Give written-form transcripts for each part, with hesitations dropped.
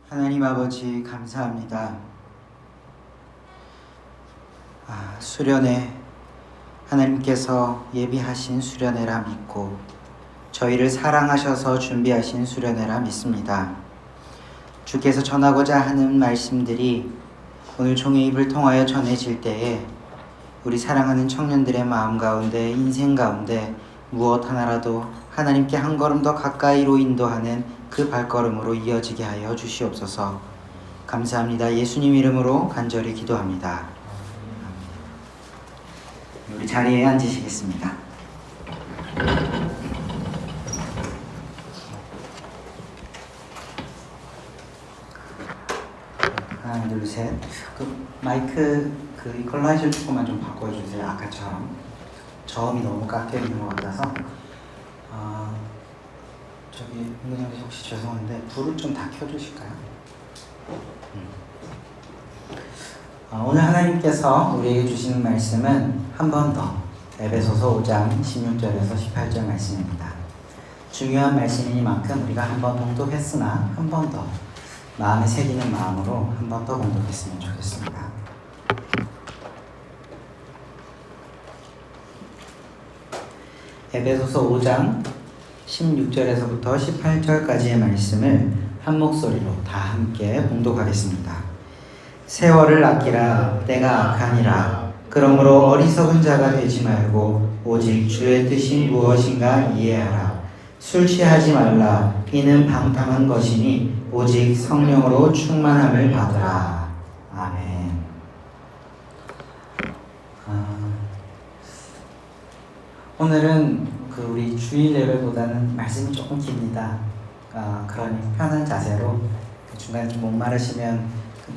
하나님 아버지 감사합니다. 수련회 하나님께서 예비하신 수련회라 믿고 저희를 사랑하셔서 준비하신 수련회라 믿습니다. 주께서 전하고자 하는 말씀들이 오늘 종의 입을 통하여 전해질 때에 우리 사랑하는 청년들의 마음 가운데, 인생 가운데 무엇 하나라도 하나님께 한 걸음 더 가까이로 인도하는 그 발걸음으로 이어지게 하여 주시옵소서. 감사합니다. 예수님 이름으로 간절히 기도합니다. 우리 자리에 앉으시겠습니다. 하나, 둘, 셋. 마이크 이퀄라이저 조금만 좀 바꿔주세요. 아까처럼 저음이 너무 깎여 있는 것 같아서. 저기 은근히 혹시 죄송한데 불을 좀 다 켜주실까요? 오늘 하나님께서 우리에게 주시는 말씀은 한 번 더 에베소서 5장 16절에서 18절 말씀입니다. 중요한 말씀이니만큼 우리가 한 번 봉독했으나 한 번 더 마음에 새기는 마음으로 한 번 더 봉독했으면 좋겠습니다. 에베소서 5장 16절에서부터 18절까지의 말씀을 한 목소리로 다 함께 봉독하겠습니다. 세월을 아끼라, 때가 악하니라. 그러므로 어리석은 자가 되지 말고 오직 주의 뜻이 무엇인가 이해하라. 술 취하지 말라. 이는 방탕한 것이니 오직 성령으로 충만함을 받으라. 아멘. 오늘은 우리 주일 예배보다는 말씀이 조금 깁니다. 그러니 편한 자세로 중간에 좀 목마르시면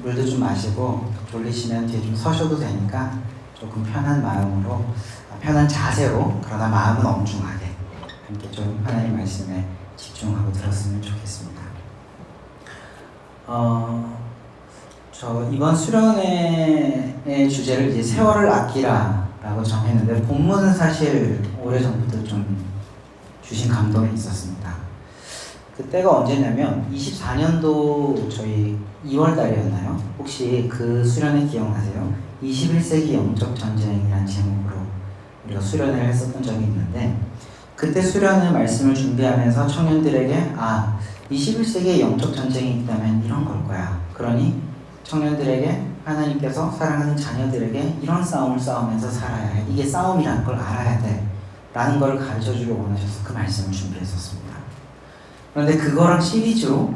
물도 좀 마시고 졸리시면 뒤에 좀 서셔도 되니까 조금 편한 마음으로, 편한 자세로, 그러나 마음은 엄중하게 함께 좀 하나님 말씀에 집중하고 들었으면 좋겠습니다. 저 이번 수련회의 주제를 이제 세월을 아끼라 라고 정했는데, 본문은 사실 오래전부터 좀 주신 감동이 있었습니다. 그때가 언제냐면 24년도 저희 2월 달이었나요? 혹시 그 수련회 기억나세요? 21세기 영적 전쟁이라는 제목으로 우리가 수련회를 했었던 적이 있는데, 그때 수련회 말씀을 준비하면서 청년들에게 21세기에 영적 전쟁이 있다면 이런 걸 거야. 그러니 청년들에게 하나님께서 사랑하는 자녀들에게 이런 싸움을 싸우면서 살아야 해. 이게 싸움이라는 걸 알아야 돼. 라는 걸 가르쳐주길 원하셔서 그 말씀을 준비했었습니다. 그런데 그거랑 시리즈로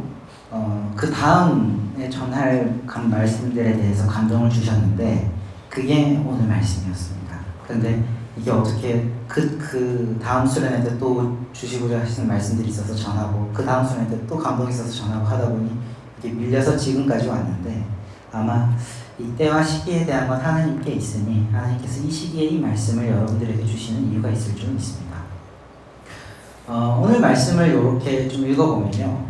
그 다음에 전할 말씀들에 대해서 감동을 주셨는데, 그게 오늘 말씀이었습니다. 그런데 이게 어떻게 그 다음 수련회 때 또 주시고자 하시는 말씀들이 있어서 전하고, 그 다음 수련회 때 또 감동이 있어서 전하고 하다 보니 이게 밀려서 지금까지 왔는데, 아마 이때와 시기에 대한 건 하나님께 있으니 하나님께서 이 시기에 이 말씀을 여러분들에게 주시는 이유가 있을 줄 믿습니다. 오늘 말씀을 이렇게 좀 읽어보면요,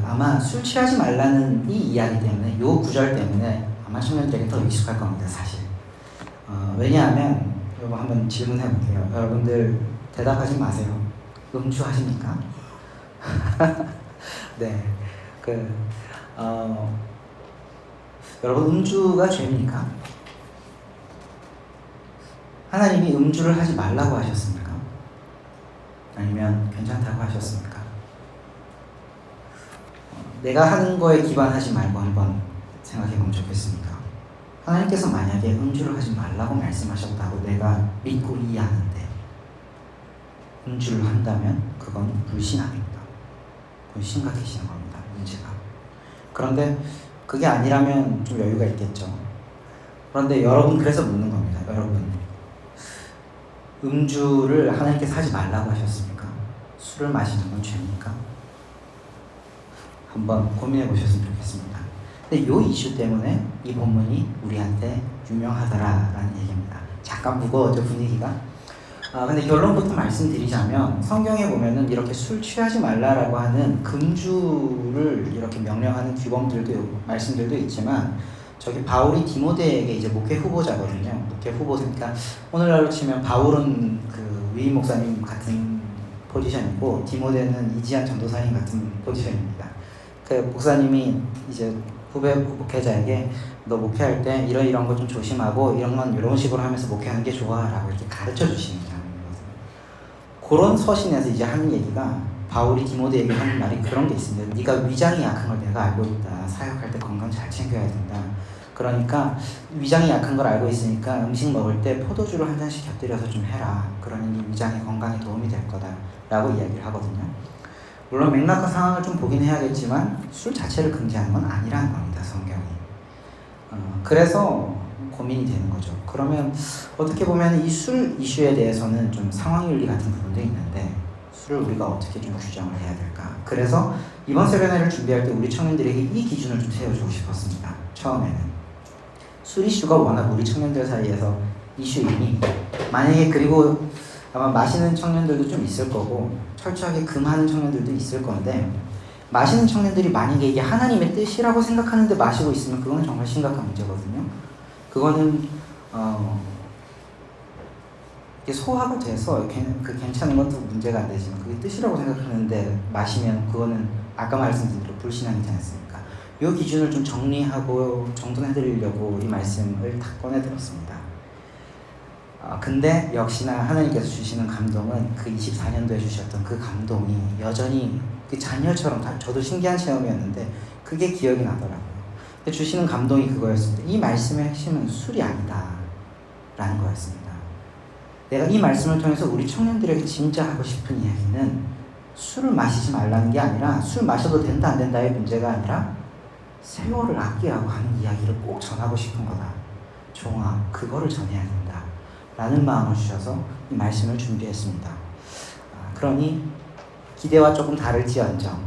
아마 술 취하지 말라는 이 이야기 때문에, 요 구절 때문에 아마 청년들에게 더 익숙할 겁니다, 사실. 왜냐하면, 여러분 한번 질문해 볼게요. 여러분들 대답하지 마세요. 음주하십니까? 네, 여러분 음주가 죄입니까? 하나님이 음주를 하지 말라고 하셨습니까? 아니면 괜찮다고 하셨습니까? 내가 하는 거에 기반하지 말고 한번 생각해 보면 좋겠습니다. 하나님께서 만약에 음주를 하지 말라고 말씀하셨다고 내가 믿고 이해하는데 음주를 한다면 그건 불신앙입니다. 그건 심각해지는 겁니다, 문제가. 그런데 그게 아니라면 좀 여유가 있겠죠. 그런데 여러분, 그래서 묻는 겁니다. 여러분, 음주를 하나님께서 하지 말라고 하셨습니까? 술을 마시는 건 죄입니까? 한번 고민해 보셨으면 좋겠습니다. 근데 이 이슈 때문에 이 본문이 우리한테 유명하더라라는 얘기입니다. 잠깐 무거워져 분위기가. 근데 결론부터 말씀드리자면, 성경에 보면은 이렇게 술 취하지 말라라고 하는 금주를 이렇게 명령하는 규범들도, 말씀들도 있지만, 저기 바울이 디모데에게 이제 목회 후보자거든요. 목회 후보니까 오늘날로 치면 바울은 위임 목사님 같은 포지션이고, 디모데는 이지한 전도사님 같은 포지션입니다. 그 목사님이 이제 후배 목회자에게 너 목회할 때 이런 거 좀 조심하고 이런 건 이런 식으로 하면서 목회하는 게 좋아라고 이렇게 가르쳐 주시는 장면이거든요. 그런 서신에서 이제 하는 얘기가 바울이 디모데에게 하는 말이 그런 게 있습니다. 네가 위장이 약한 걸 내가 알고 있다. 사역할 때 건강 잘 챙겨야 된다. 그러니까 위장이 약한 걸 알고 있으니까 음식 먹을 때 포도주를 한 잔씩 곁들여서 좀 해라. 그러니 위장의 건강에 도움이 될 거다. 라고 이야기를 하거든요. 물론 맥락과 상황을 좀 보긴 해야겠지만 술 자체를 금지하는 건 아니라는 겁니다. 성경이. 그래서 고민이 되는 거죠. 그러면 어떻게 보면 이 술 이슈에 대해서는 좀 상황윤리 같은 부분도 있는데 술을 우리가 어떻게 좀 규정을 해야 될까? 그래서 이번 세련회를 준비할 때 우리 청년들에게 이 기준을 좀 세워주고 싶었습니다. 처음에는 술 이슈가 워낙 우리 청년들 사이에서 이슈이니 만약에 그리고 아마 마시는 청년들도 좀 있을 거고 철저하게 금하는 청년들도 있을 건데 마시는 청년들이 만약에 이게 하나님의 뜻이라고 생각하는데 마시고 있으면 그거는 정말 심각한 문제거든요. 그거는 이게 소화가 돼서 괜찮은 건 또 문제가 안 되지만 그게 뜻이라고 생각하는데 마시면 그거는 아까 말씀드린 대로 불신앙이지 않습니까? 이 기준을 좀 정리하고 정돈해드리려고 이 말씀을 다 꺼내들었습니다. 근데 역시나 하나님께서 주시는 감동은 그 24년도에 주셨던 그 감동이 여전히 그 자녀처럼 저도 신기한 체험이었는데 그게 기억이 나더라고요. 주시는 감동이 그거였습니다. 이 말씀의 핵심은 술이 아니다 라는 거였습니다. 내가 이 말씀을 통해서 우리 청년들에게 진짜 하고 싶은 이야기는 술을 마시지 말라는 게 아니라 술 마셔도 된다 안 된다의 문제가 아니라 세월을 아끼라고 하는 이야기를 꼭 전하고 싶은 거다. 종아, 그거를 전해야 된다 라는 마음을 주셔서 이 말씀을 준비했습니다. 그러니 기대와 조금 다를지언정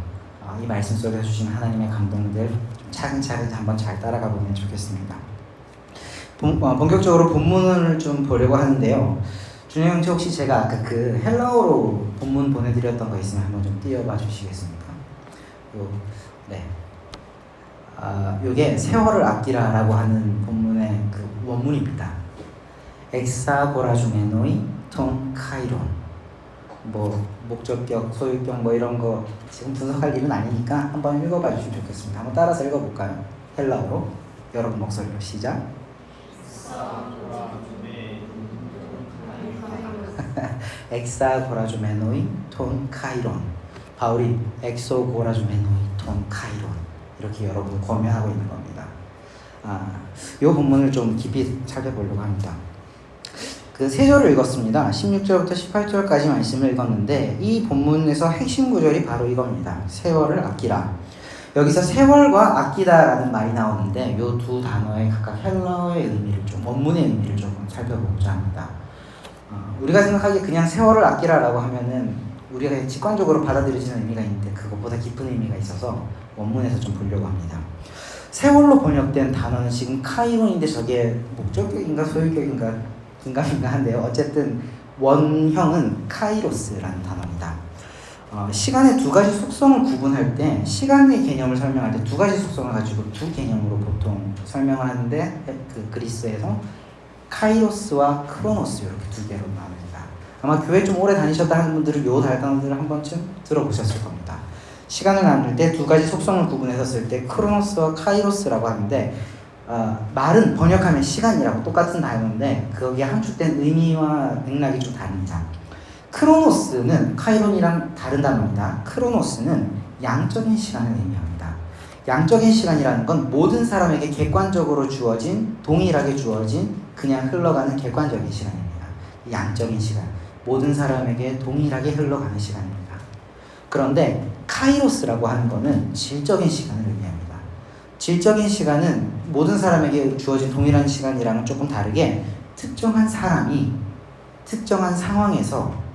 이 말씀 속에 주신 하나님의 감동들 차근차근 한번 잘 따라가 보면 좋겠습니다. 본격적으로 본문을 좀 보려고 하는데요. 준영 형제 혹시 제가 아까 그 헬라어로 본문 보내드렸던 거 있으면 한번 좀 띄워봐 주시겠습니까? 네. 요게 세월을 아끼라라고 하는 본문의 그 원문입니다. 엑사고라주메노이 톤 카이론. 뭐 목적격, 소유격 뭐 이런 거 지금 분석할 일은 아니니까 한번 읽어봐 주시면 좋겠습니다. 한번 따라서 읽어볼까요? 헬라어로 여러분 목소리로 시작. 엑사고라주메노이 톤 카이론. 바울이 엑소고라주메노이 톤 카이론 이렇게 여러분 권면하고 있는 겁니다. 이 본문을 좀 깊이 살펴보려고 합니다. 그 세 절을 읽었습니다. 16절부터 18절까지 말씀을 읽었는데 이 본문에서 핵심 구절이 바로 이겁니다. 세월을 아끼라. 여기서 세월과 아끼다라는 말이 나오는데 이 두 단어의 각각 헬라어의 의미를 좀 원문의 의미를 조금 살펴보고자 합니다. 우리가 생각하기에 그냥 세월을 아끼라라고 하면은 우리가 직관적으로 받아들여지는 의미가 있는데 그것보다 깊은 의미가 있어서 원문에서 좀 보려고 합니다. 세월로 번역된 단어는 지금 카이론인데 저게 목적격인가 소유격인가 긴가민가 한데요. 어쨌든 원형은 카이로스라는 단어입니다. 시간의 두 가지 속성을 구분할 때 시간의 개념을 설명할 때 두 가지 속성을 가지고 두 개념으로 보통 설명을 하는데 그 그리스에서 카이로스와 크로노스 이렇게 두 개로 나눕니다. 아마 교회 좀 오래 다니셨다 하는 분들은 요 단어들을 한 번쯤 들어보셨을 겁니다. 시간을 나눌 때 두 가지 속성을 구분해서 쓸 때 크로노스와 카이로스라고 하는데 말은 번역하면 시간이라고 똑같은 단어인데 거기에 함축된 의미와 맥락이 좀 다릅니다. 크로노스는 카이론이랑 다른 단어입니다. 크로노스는 양적인 시간을 의미합니다. 양적인 시간이라는 건 모든 사람에게 객관적으로 주어진, 동일하게 주어진 그냥 흘러가는 객관적인 시간입니다. 양적인 시간, 모든 사람에게 동일하게 흘러가는 시간입니다. 그런데 카이로스라고 하는 거는 질적인 시간을 의미합니다. 질적인 시간은 모든 사람에게 주어진 동일한 시간이랑은 조금 다르게 특정한 사람이 특정한 상황에서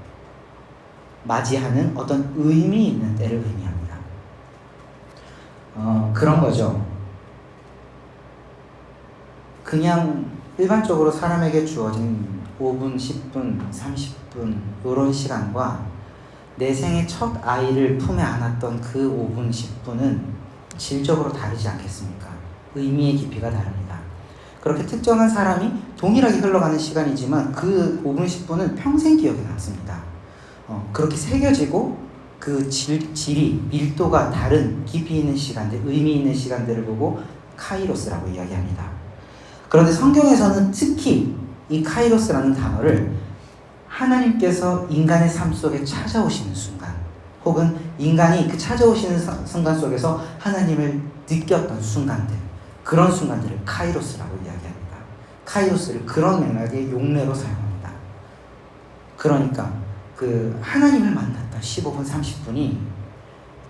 맞이하는 어떤 의미 있는 때를 의미합니다. 그런 거죠. 그냥 일반적으로 사람에게 주어진 5분, 10분, 30분 이런 시간과 내 생의 첫 아이를 품에 안았던 그 5분, 10분은 질적으로 다르지 않겠습니까? 의미의 깊이가 다릅니다. 그렇게 특정한 사람이 동일하게 흘러가는 시간이지만 그 5분, 10분은 평생 기억에 남습니다. 그렇게 새겨지고 그 질이 밀도가 다른 깊이 있는 시간들, 의미 있는 시간들을 보고 카이로스라고 이야기합니다. 그런데 성경에서는 특히 이 카이로스라는 단어를 하나님께서 인간의 삶 속에 찾아오시는 순간, 혹은 인간이 그 찾아오시는 순간 속에서 하나님을 느꼈던 순간들, 그런 순간들을 카이로스라고 이야기합니다. 카이로스를 그런 맥락의 용례로 사용합니다. 그러니까 그 하나님을 만났던 15분 30분이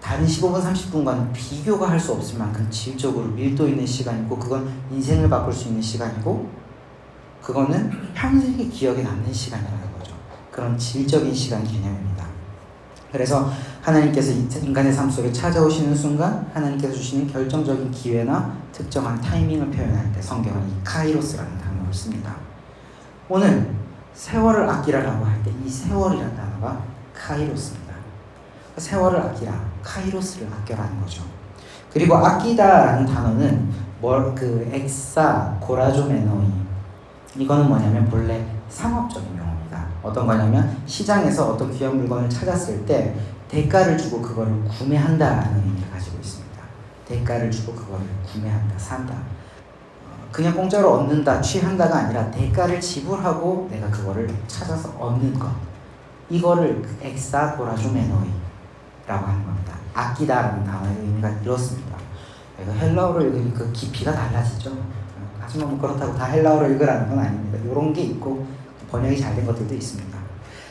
다른 15분 30분과는 비교가 할 수 없을 만큼 질적으로 밀도 있는 시간이고, 그건 인생을 바꿀 수 있는 시간이고, 그거는 평생의 기억에 남는 시간이라는 거죠. 그런 질적인 시간 개념입니다. 그래서 하나님께서 인간의 삶 속에 찾아오시는 순간, 하나님께서 주시는 결정적인 기회나 특정한 타이밍을 표현할 때 성경은 이 카이로스라는 단어를 씁니다. 오늘 세월을 아끼라라고 할 때 이 세월이라는 단어가 카이로스입니다. 세월을 아끼라, 카이로스를 아껴라는 거죠. 그리고 아끼다라는 단어는 엑사 고라조메노이, 이거는 뭐냐면 본래 상업적인 용어입니다. 어떤 거냐면 시장에서 어떤 귀한 물건을 찾았을 때 대가를 주고 그거를 구매한다라는 의미를 가지고 있습니다. 대가를 주고 그거를 구매한다, 산다. 그냥 공짜로 얻는다, 취한다가 아니라 대가를 지불하고 내가 그거를 찾아서 얻는 것. 이거를 엑사 고라조메노이라고 하는 겁니다. 아끼다라는 단어의 의미가 이렇습니다. 헬라어로 읽으니 그 깊이가 달라지죠. 하지만 뭐 그렇다고 다 헬라어로 읽으라는 건 아닙니다. 이런 게 있고 번역이 잘 된 것들도 있습니다.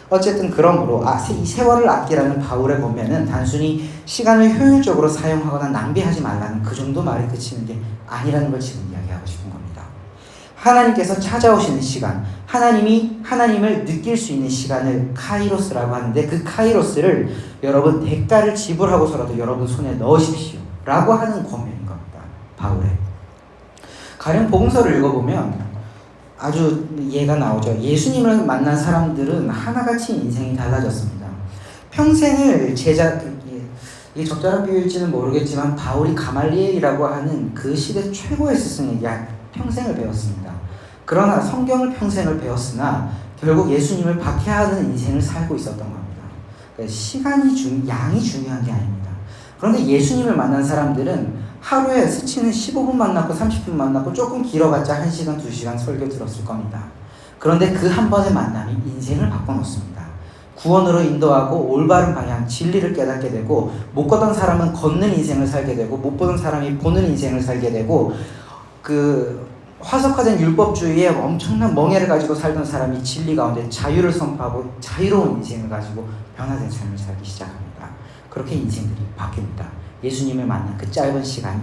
어쨌든 그러므로 이 세월을 아끼라는 바울의 권면은 단순히 시간을 효율적으로 사용하거나 낭비하지 말라는 그 정도 말에 그치는 게 아니라는 걸 지금 이야기하고 싶은 겁니다. 하나님께서 찾아오시는 시간, 하나님이 하나님을 느낄 수 있는 시간을 카이로스라고 하는데, 그 카이로스를 여러분 대가를 지불하고서라도 여러분 손에 넣으십시오 라고 하는 권면인 겁니다. 바울의. 가령 복음서를 읽어보면 아주 예가 나오죠. 예수님을 만난 사람들은 하나같이 인생이 달라졌습니다. 평생을 이게 적절한 비유일지는 모르겠지만 바울이 가말리엘이라고 하는 그 시대 최고의 스승에게 평생을 배웠습니다. 그러나 성경을 평생을 배웠으나 결국 예수님을 박해하는 인생을 살고 있었던 겁니다. 그러니까 양이 중요한 게 아닙니다. 그런데 예수님을 만난 사람들은 하루에 스치는 15분 만났고 30분 만났고 조금 길어봤자 1시간, 2시간 설교 들었을 겁니다. 그런데 그 한 번의 만남이 인생을 바꿔놓습니다. 구원으로 인도하고 올바른 방향, 진리를 깨닫게 되고, 못 걷던 사람은 걷는 인생을 살게 되고, 못 보던 사람이 보는 인생을 살게 되고, 그 화석화된 율법주의에 엄청난 멍해를 가지고 살던 사람이 진리 가운데 자유를 선포하고 자유로운 인생을 가지고 변화된 삶을 살기 시작합니다. 그렇게 인생들이 바뀝니다. 예수님을 만난 그 짧은 시간이,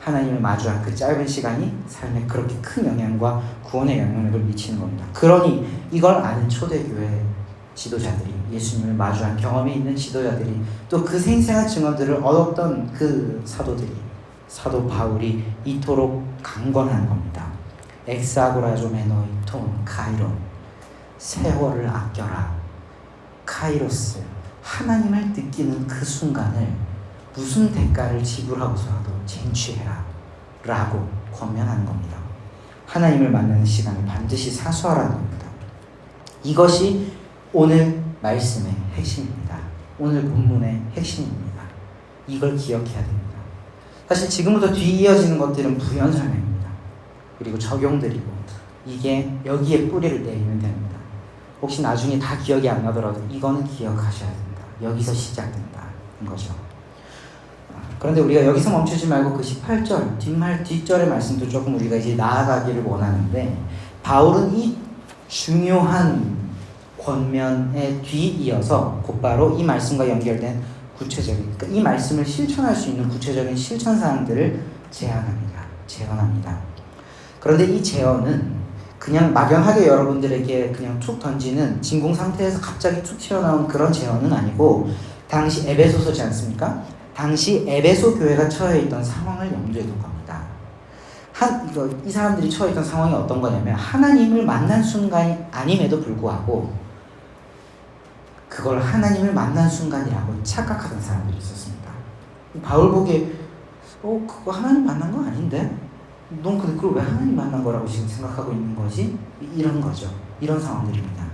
하나님을 마주한 그 짧은 시간이 삶에 그렇게 큰 영향과 구원의 영향력을 미치는 겁니다. 그러니 이걸 아는 초대교회 지도자들이, 예수님을 마주한 경험이 있는 지도자들이, 또 그 생생한 증언들을 얻었던 그 사도들이, 사도 바울이 이토록 강권하는 겁니다. 엑사고라조메노이 톤 카이론, 세월을 아껴라. 카이로스, 하나님을 느끼는 그 순간을 무슨 대가를 지불하고서라도 쟁취해라 라고 권면하는 겁니다. 하나님을 만나는 시간을 반드시 사수하라는 겁니다. 이것이 오늘 말씀의 핵심입니다. 오늘 본문의 핵심입니다. 이걸 기억해야 됩니다. 사실 지금부터 뒤 이어지는 것들은 부연 설명입니다. 그리고 적용들이고, 이게 여기에 뿌리를 내리면 됩니다. 혹시 나중에 다 기억이 안 나더라도 이거는 기억하셔야 된다. 여기서 시작된다는 거죠. 그런데 우리가 여기서 멈추지 말고 그 18절 뒷절의 말씀도 조금 우리가 이제 나아가기를 원하는데, 바울은 이 중요한 권면에 뒤이어서 곧바로 이 말씀과 연결된 구체적인, 이 말씀을 실천할 수 있는 구체적인 실천 사항들을 제언합니다. 그런데 이 제언은 그냥 막연하게 여러분들에게 그냥 툭 던지는 진공 상태에서 갑자기 툭 튀어나온 그런 제언은 아니고, 당시 에베소서지 않습니까? 당시 에베소 교회가 처해 있던 상황을 염두에 둔 겁니다. 이 사람들이 처해 있던 상황이 어떤 거냐면, 하나님을 만난 순간이 아님에도 불구하고 그걸 하나님을 만난 순간이라고 착각하던 사람들이 있었습니다. 바울 보기에 그거 하나님 만난 거 아닌데? 넌 근데 그걸 왜 하나님 만난 거라고 지금 생각하고 있는 거지? 이런 거죠. 이런 상황들입니다.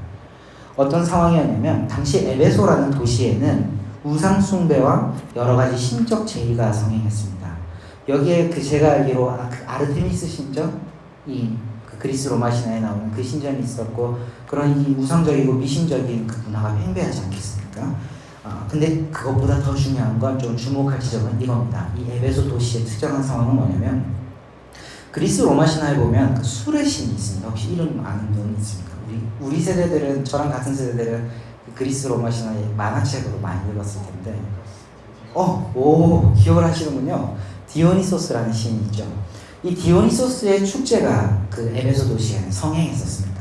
어떤 상황이었냐면, 당시 에베소라는 도시에는 우상 숭배와 여러 가지 신적 제의가 성행했습니다. 여기에 제가 알기로 그 아르테미스 신전, 그 그리스 로마 신화에 나오는 그 신전이 있었고, 그런 이 우상적이고 미신적인 그 문화가 팽배하지 않겠습니까? 근데 그것보다 더 중요한 건 좀 주목할 지점은 이겁니다. 이 에베소 도시의 특정한 상황은 뭐냐면, 그리스 로마 신화에 보면 그 술의 신이 있습니다. 혹시 이름 아는 분 있습니까? 우리 세대들은, 저랑 같은 세대들은 그 그리스 로마 신화의 만화책으로 많이 읽었을 텐데, 기억을 하시는군요. 디오니소스라는 신이 있죠. 이 디오니소스의 축제가 그 에베소 도시에는 성행했었습니다.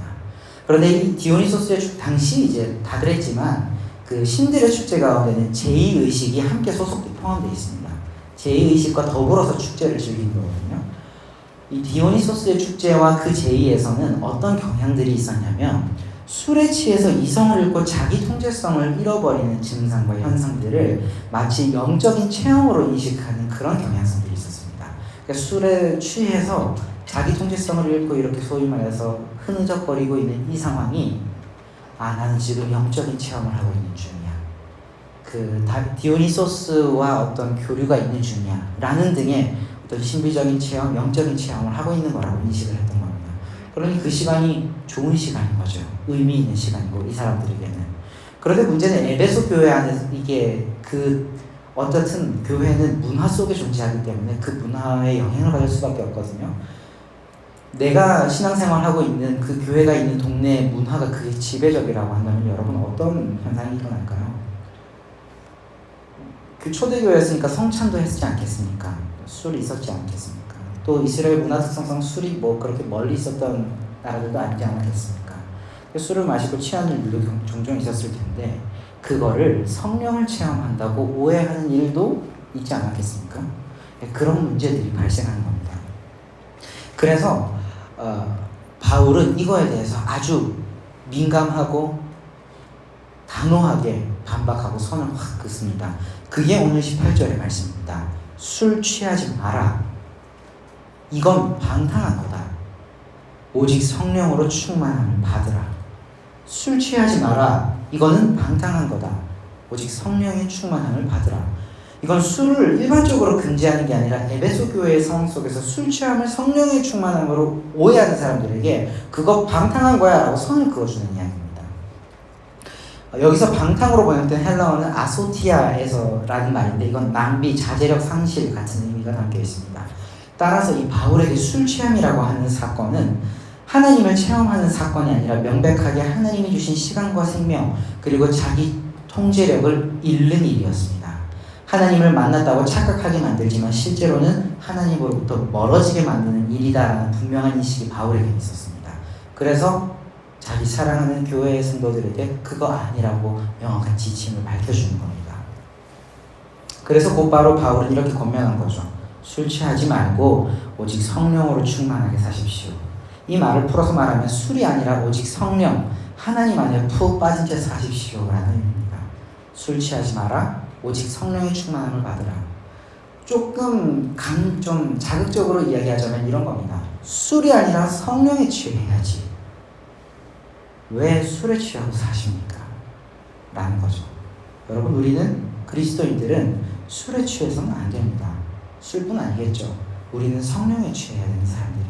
그런데 이 디오니소스의 당시 이제 다 그랬지만 그 신들의 축제 가운데는 제의의식이 함께 포함되어 있습니다. 제의의식과 더불어서 축제를 즐기는 거거든요. 이 디오니소스의 축제와 그 제의에서는 어떤 경향들이 있었냐면, 술에 취해서 이성을 잃고 자기 통제성을 잃어버리는 증상과 현상들을 마치 영적인 체험으로 인식하는 그런 경향성들이 있었습니다. 그러니까 술에 취해서 자기 통제성을 잃고 이렇게 소위 말해서 흐느적거리고 있는 이 상황이, 나는 지금 영적인 체험을 하고 있는 중이야. 디오니소스와 어떤 교류가 있는 중이야. 라는 등의 어떤 신비적인 체험, 영적인 체험을 하고 있는 거라고 인식을 했던 겁니다. 그러니 그 시간이 좋은 시간인 거죠. 의미 있는 시간이고, 이 사람들에게는. 그런데 문제는 에베소 교회 안에서 어떻든 교회는 문화 속에 존재하기 때문에 그 문화에 영향을 받을 수밖에 없거든요. 내가 신앙생활하고 있는 그 교회가 있는 동네의 문화가 그게 지배적이라고 한다면 여러분 어떤 현상이 일어날까요? 그 초대교회였으니까 성찬도 했지 않겠습니까? 술이 있었지 않겠습니까? 또 이스라엘 문화 특성상 술이 그렇게 멀리 있었던 나라들도 아니지 않았겠습니까? 술을 마시고 취하는 일도 종종 있었을 텐데, 그거를 성령을 체험한다고 오해하는 일도 있지 않았겠습니까? 그런 문제들이 발생하는 겁니다. 그래서 바울은 이거에 대해서 아주 민감하고 단호하게 반박하고 선을 확 긋습니다. 그게 오늘 18절의 말씀입니다. 술 취하지 마라. 이건 방탕한 거다. 오직 성령으로 충만함을 받으라. 술 취하지 마라. 이거는 방탕한 거다. 오직 성령의 충만함을 받으라. 이건 술을 일반적으로 금지하는 게 아니라 에베소 교회의 상황 속에서 술 취함을 성령의 충만함으로 오해하는 사람들에게 그거 방탕한 거야 라고 선을 그어주는 이야기입니다. 여기서 방탕으로 번역된 헬라어는 아소티아에서라는 말인데, 이건 낭비, 자제력 상실 같은 의미가 담겨 있습니다. 따라서 이 바울에게 술 취함이라고 하는 사건은 하나님을 체험하는 사건이 아니라 명백하게 하나님이 주신 시간과 생명 그리고 자기 통제력을 잃는 일이었습니다. 하나님을 만났다고 착각하게 만들지만 실제로는 하나님으로부터 멀어지게 만드는 일이다라는 분명한 인식이 바울에게 있었습니다. 그래서 자기 사랑하는 교회의 성도들에게 그거 아니라고 명확한 지침을 밝혀주는 겁니다. 그래서 곧바로 바울은 이렇게 권면한 거죠. 술 취하지 말고 오직 성령으로 충만하게 사십시오. 이 말을 풀어서 말하면 술이 아니라 오직 성령, 하나님 안에 푹 빠진 채 사십시오 라는 의미입니다. 술 취하지 마라. 오직 성령의 충만함을 받으라. 조금 좀 자극적으로 이야기하자면 이런 겁니다. 술이 아니라 성령에 취해야지. 왜 술에 취하고 사십니까? 라는 거죠. 여러분, 우리는 그리스도인들은 술에 취해서는 안 됩니다. 술뿐 아니겠죠. 우리는 성령에 취해야 되는 사람들입니다.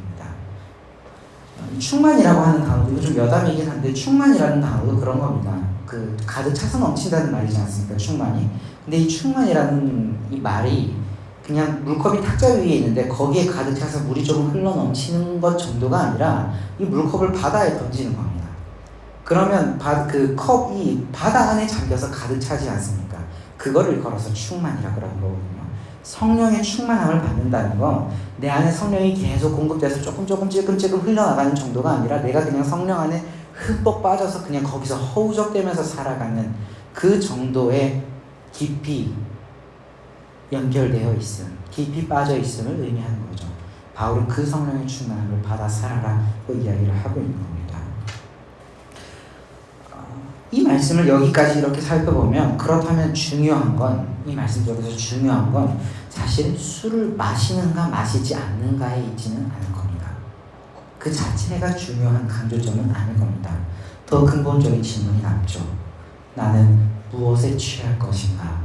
충만이라고 하는 단어도, 이거 좀 여담이긴 한데, 충만이라는 단어도 그런 겁니다. 가득 차서 넘친다는 말이지 않습니까? 충만이. 근데 이 충만이라는 이 말이 그냥 물컵이 탁자 위에 있는데 거기에 가득 차서 물이 조금 흘러 넘치는 것 정도가 아니라 이 물컵을 바다에 던지는 겁니다. 그러면 그 컵이 바다 안에 잠겨서 가득 차지 않습니까? 그거를 걸어서 충만이라고 하는 거거든요. 성령의 충만함을 받는다는 건 내 안에 성령이 계속 공급돼서 조금 찔끔찔끔 흘러나가는 정도가 아니라 내가 그냥 성령 안에 흠뻑 빠져서 그냥 거기서 허우적대면서 살아가는 그 정도의 깊이 연결되어 있음, 깊이 빠져 있음을 의미하는 거죠. 바울은 그 성령의 충만함을 받아 살아라고 이야기를 하고 있는 겁니다. 이 말씀을 여기까지 이렇게 살펴보면, 그렇다면 중요한 건, 이 말씀 속에서 중요한 건 사실 술을 마시는가 마시지 않는가에 있지는 않을 겁니다. 그 자체가 중요한 강조점은 아닐 겁니다. 더 근본적인 질문이 남죠. 나는 무엇에 취할 것인가?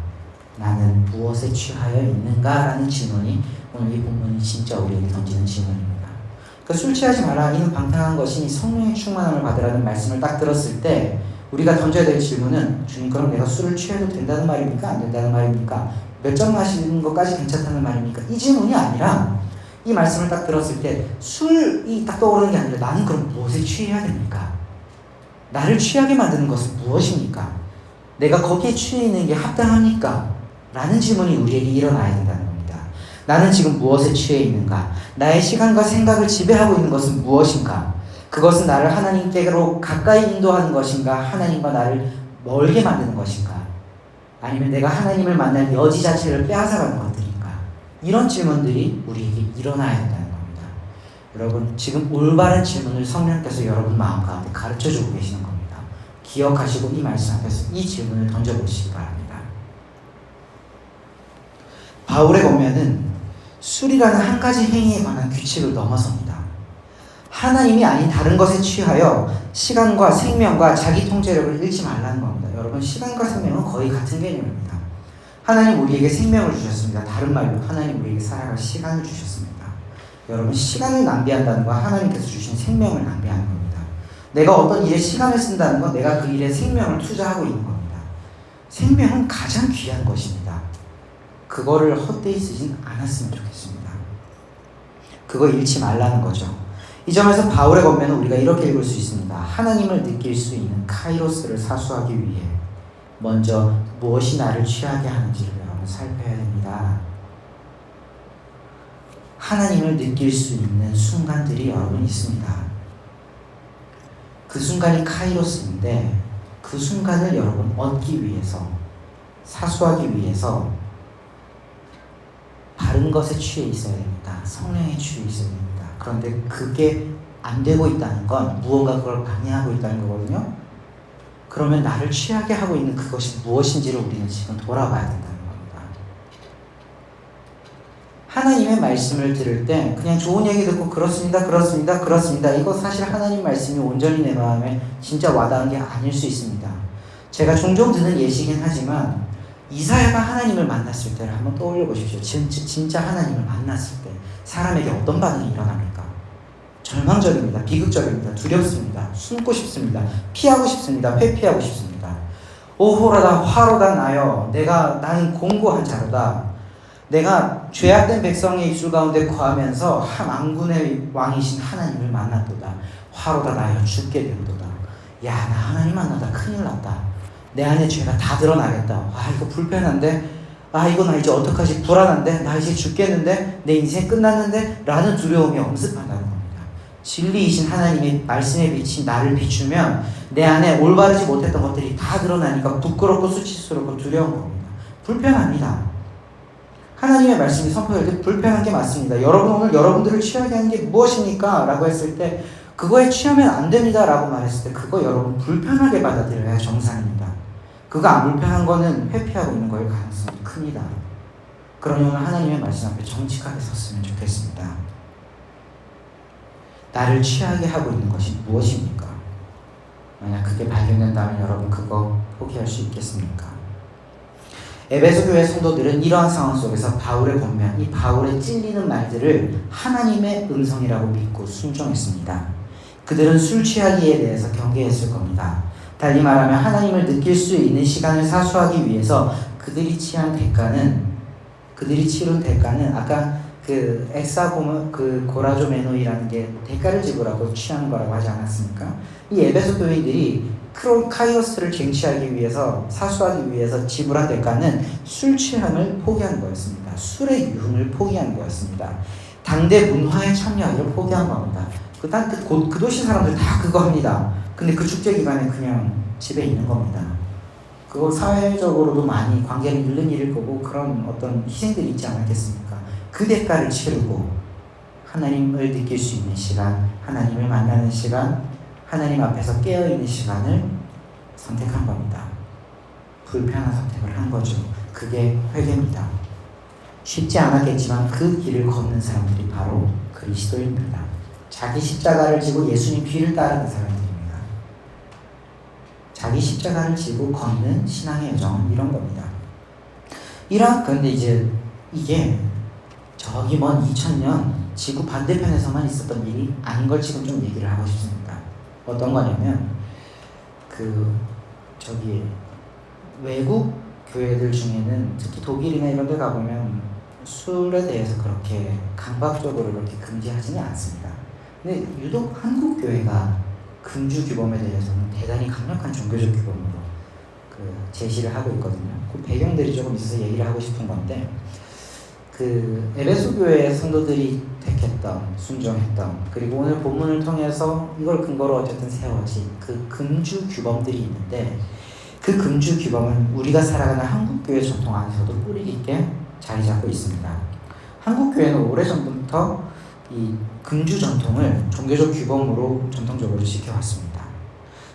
나는 무엇에 취하여 있는가? 라는 질문이 오늘 이 본문이 진짜 우리에게 던지는 질문입니다. 그러니까 술 취하지 마라. 이는 방탕한 것이니 성령의 충만함을 받으라는 말씀을 딱 들었을 때 우리가 던져야 될 질문은 주님 그럼 내가 술을 취해도 된다는 말입니까? 안 된다는 말입니까? 몇 잔 마시는 것까지 괜찮다는 말입니까? 이 질문이 아니라 이 말씀을 딱 들었을 때 술이 딱 떠오르는 게 아니라 나는 그럼 무엇에 취해야 됩니까? 나를 취하게 만드는 것은 무엇입니까? 내가 거기에 취해 있는 게 합당합니까? 라는 질문이 우리에게 일어나야 된다는 겁니다. 나는 지금 무엇에 취해 있는가? 나의 시간과 생각을 지배하고 있는 것은 무엇인가? 그것은 나를 하나님께로 가까이 인도하는 것인가? 하나님과 나를 멀게 만드는 것인가? 아니면 내가 하나님을 만날 여지 자체를 빼앗아가는 것들인가? 이런 질문들이 우리에게 일어나야 된다는 겁니다. 여러분, 지금 올바른 질문을 성령께서 여러분 마음 가운데 가르쳐주고 계시는 겁니다. 기억하시고 이 말씀 앞에서 이 질문을 던져보시기 바랍니다. 바울의 보면은 술이라는 한 가지 행위에 관한 규칙을 넘어섭니다. 하나님이 아닌 다른 것에 취하여 시간과 생명과 자기 통제력을 잃지 말라는 겁니다. 여러분, 시간과 생명은 거의 같은 개념입니다. 하나님 우리에게 생명을 주셨습니다. 다른 말로 하나님 우리에게 살아갈 시간을 주셨습니다. 여러분, 시간을 낭비한다는 건 하나님께서 주신 생명을 낭비하는 겁니다. 내가 어떤 일에 시간을 쓴다는 건 내가 그 일에 생명을 투자하고 있는 겁니다. 생명은 가장 귀한 것입니다. 그거를 헛되이 쓰진 않았으면 좋겠습니다. 그거 잃지 말라는 거죠. 이 점에서 바울의 권면은 우리가 이렇게 읽을 수 있습니다. 하나님을 느낄 수 있는 카이로스를 사수하기 위해 먼저 무엇이 나를 취하게 하는지를 여러분 살펴야 됩니다. 하나님을 느낄 수 있는 순간들이 여러분 있습니다. 그 순간이 카이로스인데 그 순간을 여러분 얻기 위해서, 사수하기 위해서 바른 것에 취해 있어야 됩니다. 성령에 취해 있어야 됩니다. 그런데 그게 안 되고 있다는 건 무언가 그걸 방해하고 있다는 거거든요. 그러면 나를 취하게 하고 있는 그것이 무엇인지를 우리는 지금 돌아봐야 된다는 겁니다. 하나님의 말씀을 들을 때 그냥 좋은 얘기 듣고 그렇습니다, 그렇습니다, 그렇습니다. 이거 사실 하나님 말씀이 온전히 내 마음에 진짜 와닿은 게 아닐 수 있습니다. 제가 종종 듣는 예시긴 하지만 이사야가 하나님을 만났을 때를 한번 떠올려 보십시오. 진짜 하나님을 만났을 때 사람에게 어떤 반응이 일어납니까? 절망적입니다. 비극적입니다. 두렵습니다. 숨고 싶습니다. 피하고 싶습니다. 회피하고 싶습니다. 오호라다 화로다 나여 나는 공고한 자로다. 내가 죄악된 백성의 입술 가운데 거하면서 만군의 왕이신 하나님을 만났도다. 화로다 나여 죽게 되도다. 야, 나 하나님 만나다 큰일 났다. 내 안에 죄가 다 드러나겠다. 아, 이거 불편한데? 아, 이거 나 이제 어떡하지? 불안한데? 나 이제 죽겠는데? 내 인생 끝났는데? 라는 두려움이 엄습한다는 겁니다. 진리이신 하나님의 말씀에 비친 나를 비추면 내 안에 올바르지 못했던 것들이 다 드러나니까 부끄럽고 수치스럽고 두려운 겁니다. 불편합니다. 하나님의 말씀이 선포될 때 불편한 게 맞습니다. 여러분, 오늘 여러분들을 취하게 하는 게 무엇입니까? 라고 했을 때 그거에 취하면 안 됩니다 라고 말했을 때 그거 여러분 불편하게 받아들여야 정상입니다. 그거 안 불편한 거는 회피하고 있는 거일 가능성이 큽니다. 그러니 오늘 하나님의 말씀 앞에 정직하게 섰으면 좋겠습니다. 나를 취하게 하고 있는 것이 무엇입니까? 만약 그게 발견된다면 여러분 그거 포기할 수 있겠습니까? 에베소 교회 성도들은 이러한 상황 속에서 바울의 권면, 이 바울의 찔리는 말들을 하나님의 음성이라고 믿고 순종했습니다. 그들은 술 취하기에 대해서 경계했을 겁니다. 달리 말하면 하나님을 느낄 수 있는 시간을 사수하기 위해서 그들이 치른 대가는 아까 그 엑사고모 그 고라조메노이라는 게 대가를 지불하고 취하는 거라고 하지 않았습니까? 이 에베소 교인들이 카이오스를 쟁취하기 위해서 사수하기 위해서 지불한 대가는 술 취함을 포기한 거였습니다. 술의 유흥을 포기한 거였습니다. 당대 문화에 참여하기를 포기한 겁니다. 그 도시 사람들 다 그거 합니다. 근데 그 축제 기간에 그냥 집에 있는 겁니다. 그거 사회적으로도 많이 관계를 잃는 일일 거고 그런 어떤 희생들이 있지 않았겠습니까? 그 대가를 치르고 하나님을 느낄 수 있는 시간, 하나님을 만나는 시간, 하나님 앞에서 깨어있는 시간을 선택한 겁니다. 불편한 선택을 한 거죠. 그게 회개입니다. 쉽지 않았겠지만 그 길을 걷는 사람들이 바로 그리스도인입니다. 자기 십자가를 지고 예수님 뒤를 따르는 사람들입니다. 자기 십자가를 지고 걷는 신앙의 여정은 이런 겁니다. 그런데 이제 이게 저기 먼 2000년 지구 반대편에서만 있었던 일이 아닌 걸 지금 좀 얘기를 하고 싶습니다. 어떤 거냐면 저기 외국 교회들 중에는 특히 독일이나 이런 데 가보면 술에 대해서 그렇게 강박적으로 그렇게 금지하지는 않습니다. 근데 유독 한국 교회가 금주 규범에 대해서는 대단히 강력한 종교적 규범으로 제시를 하고 있거든요. 그 배경들이 조금 있어서 얘기를 하고 싶은 건데, 에베소 교회의 성도들이 택했던, 순종했던, 그리고 오늘 본문을 통해서 이걸 근거로 어쨌든 세워진 그 금주 규범들이 있는데, 그 금주 규범은 우리가 살아가는 한국 교회 전통 안에서도 뿌리 깊게 자리 잡고 있습니다. 한국 교회는 오래전부터 이 금주 전통을 종교적 규범으로 전통적으로 지켜왔습니다.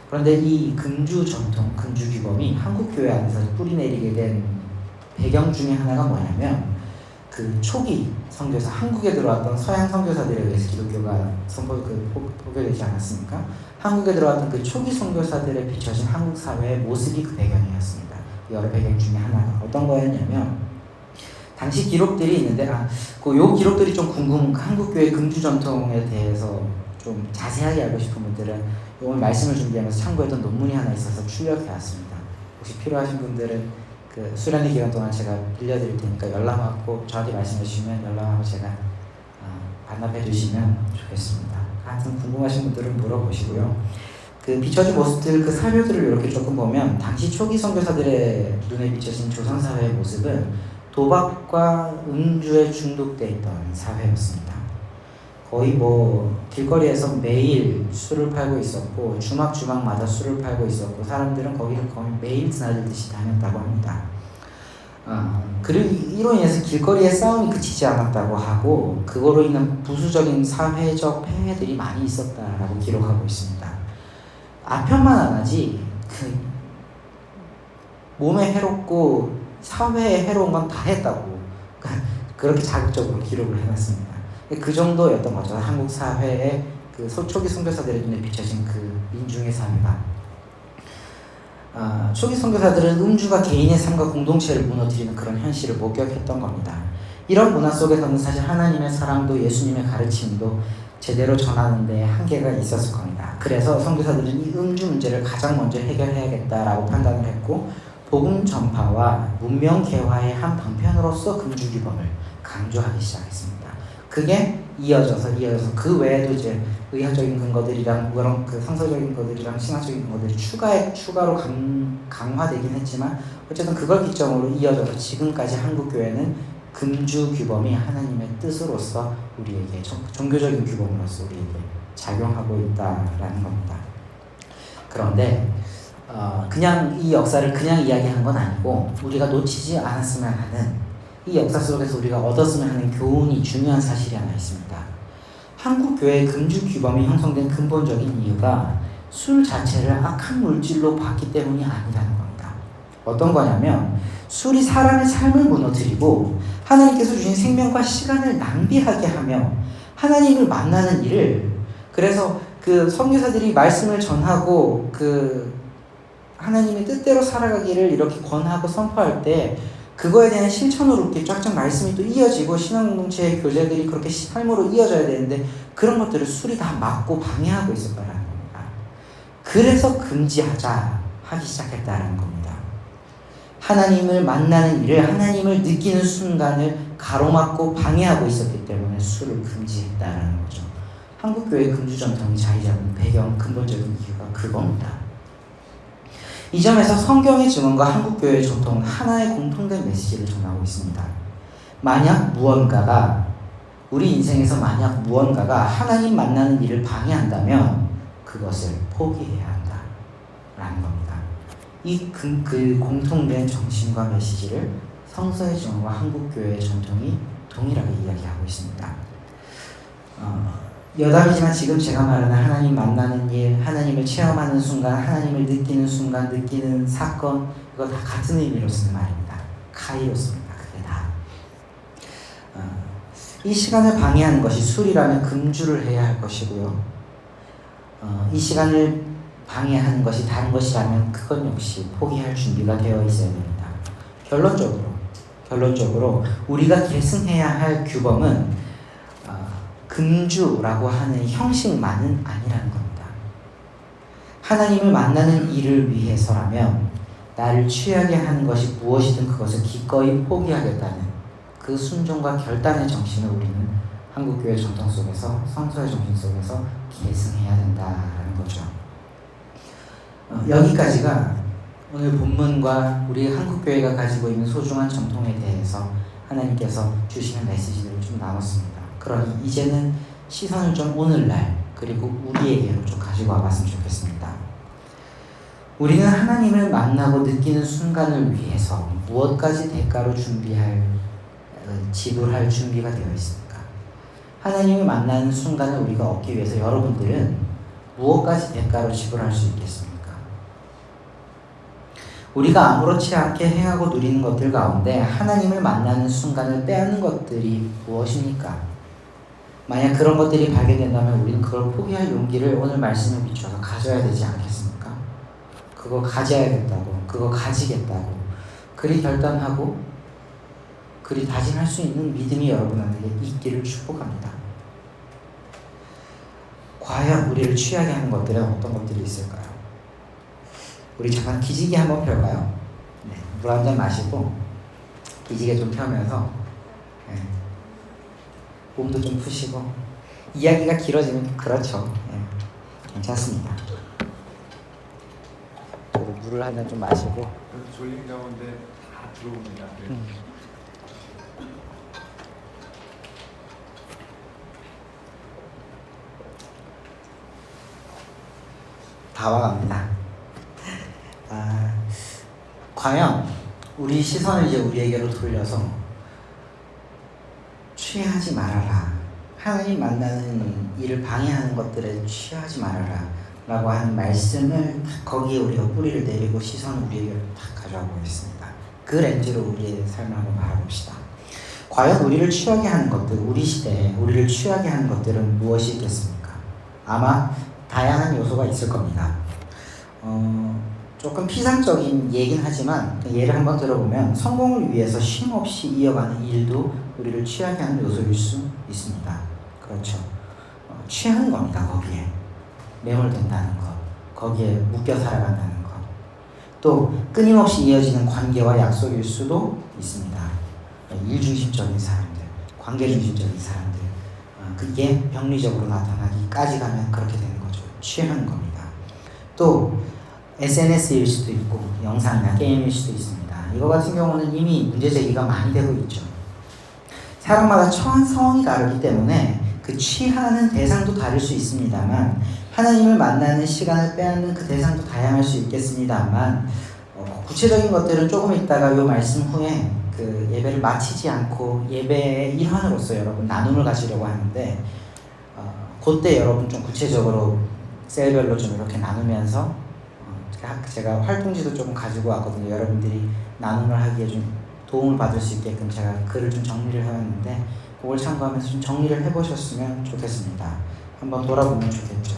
그런데 이 금주 전통, 금주 규범이 한국 교회 안에서 뿌리 내리게 된 배경 중에 하나가 뭐냐면, 초기 선교사, 한국에 들어왔던 서양 선교사들에 의해서 기독교가 포교되지 않았습니까? 한국에 들어왔던 그 초기 선교사들에 비춰진 한국 사회의 모습이 그 배경이었습니다. 여러 배경 중에 하나가 어떤 거였냐면, 당시 기록들이 있는데, 요 기록들이 좀 한국교회 금주 전통에 대해서 좀 자세하게 알고 싶은 분들은 오늘 말씀을 준비하면서 참고했던 논문이 하나 있어서 출력해왔습니다. 혹시 필요하신 분들은 수련회 기간 동안 제가 빌려드릴 테니까 연락하고 저한테 말씀해 주시면 연락하고 제가 반납해 주시면 좋겠습니다. 하여튼 궁금하신 분들은 물어보시고요. 비춰진 모습들, 그 사료들을 이렇게 조금 보면 당시 초기 선교사들의 눈에 비춰진 조선사회의 모습은 도박과 음주에 중독돼 있던 사회였습니다. 거의 길거리에서 매일 술을 팔고 있었고, 주막마다 술을 팔고 있었고, 사람들은 거기를 거의 매일 드나들듯이 다녔다고 합니다. 그리고 이로 인해서 길거리의 싸움이 그치지 않았다고 하고, 그거로 인한 부수적인 사회적 폐해들이 많이 있었다라고 기록하고 있습니다. 아편만 안 하지, 몸에 해롭고 사회에 해로운 건 다 했다고 그렇게 자극적으로 기록을 해놨습니다. 그 정도였던 거죠. 한국 사회의 초기 선교사들의 눈에 비춰진 민중의 삶이다. 초기 선교사들은 음주가 개인의 삶과 공동체를 무너뜨리는 그런 현실을 목격했던 겁니다. 이런 문화 속에서는 사실 하나님의 사랑도 예수님의 가르침도 제대로 전하는 데 한계가 있었을 겁니다. 그래서 선교사들은 이 음주 문제를 가장 먼저 해결해야겠다라고 판단을 했고, 복음 전파와 문명 개화의 한 방편으로서 금주 규범을 강조하기 시작했습니다. 그게 이어져서 그 외에도 이제 의학적인 근거들이랑 그런 성서적인 것들이랑 신학적인 근거들이 추가로 강화되긴 했지만, 어쨌든 그걸 기점으로 이어져서 지금까지 한국 교회는 금주 규범이 하나님의 뜻으로서 우리에게 종교적인 규범으로서 우리에게 작용하고 있다라는 겁니다. 그런데 그냥 이 역사를 그냥 이야기한 건 아니고, 우리가 놓치지 않았으면 하는, 이 역사 속에서 우리가 얻었으면 하는 교훈이 중요한 사실이 하나 있습니다. 한국 교회의 금주 규범이 형성된 근본적인 이유가 술 자체를 악한 물질로 봤기 때문이 아니라는 겁니다. 어떤 거냐면, 술이 사람의 삶을 무너뜨리고 하나님께서 주신 생명과 시간을 낭비하게 하며 하나님을 만나는 일을, 그래서 선교사들이 말씀을 전하고 하나님의 뜻대로 살아가기를 이렇게 권하고 선포할 때 그거에 대한 실천으로 이렇게 쫙쫙 말씀이 또 이어지고 신앙공동체의 교제들이 그렇게 삶으로 이어져야 되는데, 그런 것들을 술이 다 막고 방해하고 있었다라는 겁니다. 그래서 금지하자 하기 시작했다라는 겁니다. 하나님을 만나는 일을, 하나님을 느끼는 순간을 가로막고 방해하고 있었기 때문에 술을 금지했다라는 거죠. 한국교회 금주 전통이 자리 잡은 배경, 근본적인 이유가 그겁니다. 이 점에서 성경의 증언과 한국교회의 전통은 하나의 공통된 메시지를 전하고 있습니다. 우리 인생에서 만약 무언가가 하나님 만나는 일을 방해한다면 그것을 포기해야 한다라는 겁니다. 그 공통된 정신과 메시지를 성서의 증언과 한국교회의 전통이 동일하게 이야기하고 있습니다. 여담이지만 지금 제가 말하는 하나님 만나는 일, 하나님을 체험하는 순간, 하나님을 느끼는 순간, 느끼는 사건, 이거 다 같은 의미로 쓰는 말입니다. 카이로스입니다. 그게 다. 이 시간을 방해하는 것이 술이라면 금주를 해야 할 것이고요. 이 시간을 방해하는 것이 다른 것이라면 그건 역시 포기할 준비가 되어 있어야 됩니다. 결론적으로 우리가 계승해야 할 규범은 금주라고 하는 형식만은 아니라는 겁니다. 하나님을 만나는 일을 위해서라면 나를 취하게 하는 것이 무엇이든 그것을 기꺼이 포기하겠다는 그 순종과 결단의 정신을 우리는 한국교회 전통 속에서, 성서의 정신 속에서 계승해야 된다는 거죠. 여기까지가 오늘 본문과 우리 한국교회가 가지고 있는 소중한 전통에 대해서 하나님께서 주시는 메시지들을 좀 나눴습니다. 그러니 이제는 시선을 좀 오늘날 그리고 우리에게로 좀 가지고 와봤으면 좋겠습니다. 우리는 하나님을 만나고 느끼는 순간을 위해서 무엇까지 대가로 지불할 준비가 되어 있습니까? 하나님을 만나는 순간을 우리가 얻기 위해서 여러분들은 무엇까지 대가로 지불할 수 있겠습니까? 우리가 아무렇지 않게 행하고 누리는 것들 가운데 하나님을 만나는 순간을 빼앗는 것들이 무엇입니까? 만약 그런 것들이 발견된다면 우리는 그걸 포기할 용기를 오늘 말씀에 비추어서 가져야 되지 않겠습니까? 그거 가져야겠다고, 그거 가지겠다고 그리 결단하고 그리 다짐할 수 있는 믿음이 여러분에게 있기를 축복합니다. 과연 우리를 취하게 하는 것들은 어떤 것들이 있을까요? 우리 잠깐 기지개 한번 펼까요? 네, 물 한 잔 마시고 기지개 좀 펴면서 몸도 좀 푸시고 이야기가 길어지면 그렇죠. 괜찮습니다. 저도 물을 한 잔 좀 마시고 졸린 가운데 다 들어옵니다. 다 와갑니다. 과연 우리 시선을 이제 우리에게로 돌려서 취하지 말아라, 하나님 만나는 일을 방해하는 것들에 취하지 말아라 라고 하는 말씀을 거기에 우리가 뿌리를 내리고 시선을 우리에게로 딱 가져와 보겠습니다. 그 렌즈로 우리의 삶을 한번 바라봅시다. 과연 우리를 취하게 하는 것들, 우리 시대에 우리를 취하게 하는 것들은 무엇이 있겠습니까? 아마 다양한 요소가 있을 겁니다. 조금 피상적인 얘긴 하지만 예를 한번 들어보면 성공을 위해서 쉼없이 이어가는 일도 우리를 취하게 하는 요소일 수 있습니다. 그렇죠. 취하는 겁니다. 거기에 매몰된다는 것, 거기에 묶여 살아간다는 것, 또 끊임없이 이어지는 관계와 약속일 수도 있습니다. 일중심적인 사람들, 관계중심적인 사람들, 그게 병리적으로 나타나기까지 가면 그렇게 되는 거죠. 취하는 겁니다. 또 SNS일 수도 있고 영상이나 게임일 수도 있습니다. 이거 같은 경우는 이미 문제 제기가 많이 되고 있죠. 사람마다 처한 상황이 다르기 때문에 그 취하는 대상도 다를 수 있습니다만 하나님을 만나는 시간을 빼앗는 그 대상도 다양할 수 있겠습니다만 구체적인 것들은 조금 있다가 이 말씀 후에 그 예배를 마치지 않고 예배의 일환으로서 여러분 나눔을 가지려고 하는데 그때 여러분 좀 구체적으로 셀별로 좀 이렇게 나누면서 제가 활동지도 조금 가지고 왔거든요. 여러분들이 나눔을 하기에 좀 도움을 받을 수 있게끔 제가 글을 좀 정리를 해왔는데 그걸 참고하면서 좀 정리를 해보셨으면 좋겠습니다. 한번 돌아보면 좋겠죠.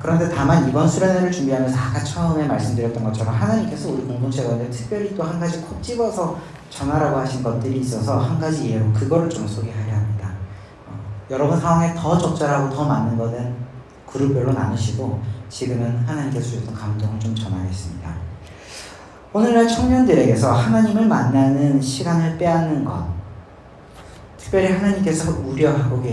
그런데 다만 이번 수련회를 준비하면서 아까 처음에 말씀드렸던 것처럼 하나님께서 우리 공동체 가운데 특별히 또 한 가지 콕 집어서 전하라고 하신 것들이 있어서 한 가지 예로 그거를 좀 소개하려 합니다. 여러분 상황에 더 적절하고 더 맞는 것은 그룹별로 나누시고 지금은 하나님께서 주셨던 감동을 좀 전하겠습니다. 오늘날 청년들에게서 하나님을 만나는 시간을 빼앗는 것, 특별히 하나님께서 우려하고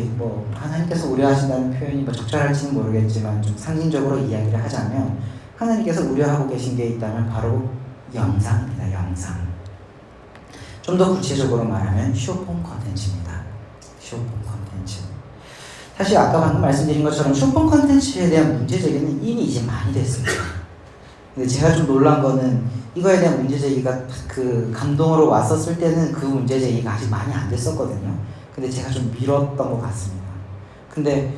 하나님께서 우려하신다는 표현이 적절할지는 모르겠지만 좀 상징적으로 이야기를 하자면 하나님께서 우려하고 계신 게 있다면 바로 영상입니다. 영상. 좀 더 구체적으로 말하면 쇼폼 컨텐츠입니다. 쇼폼 컨텐츠. 사실 아까 방금 말씀드린 것처럼 쇼폼 컨텐츠에 대한 문제제기는 이미 이제 많이 됐습니다. 근데 제가 좀 놀란 거는 이거에 대한 문제제기가 그 감동으로 왔었을 때는 그 문제제기가 아직 많이 안 됐었거든요. 근데 제가 좀 미뤘던 것 같습니다. 근데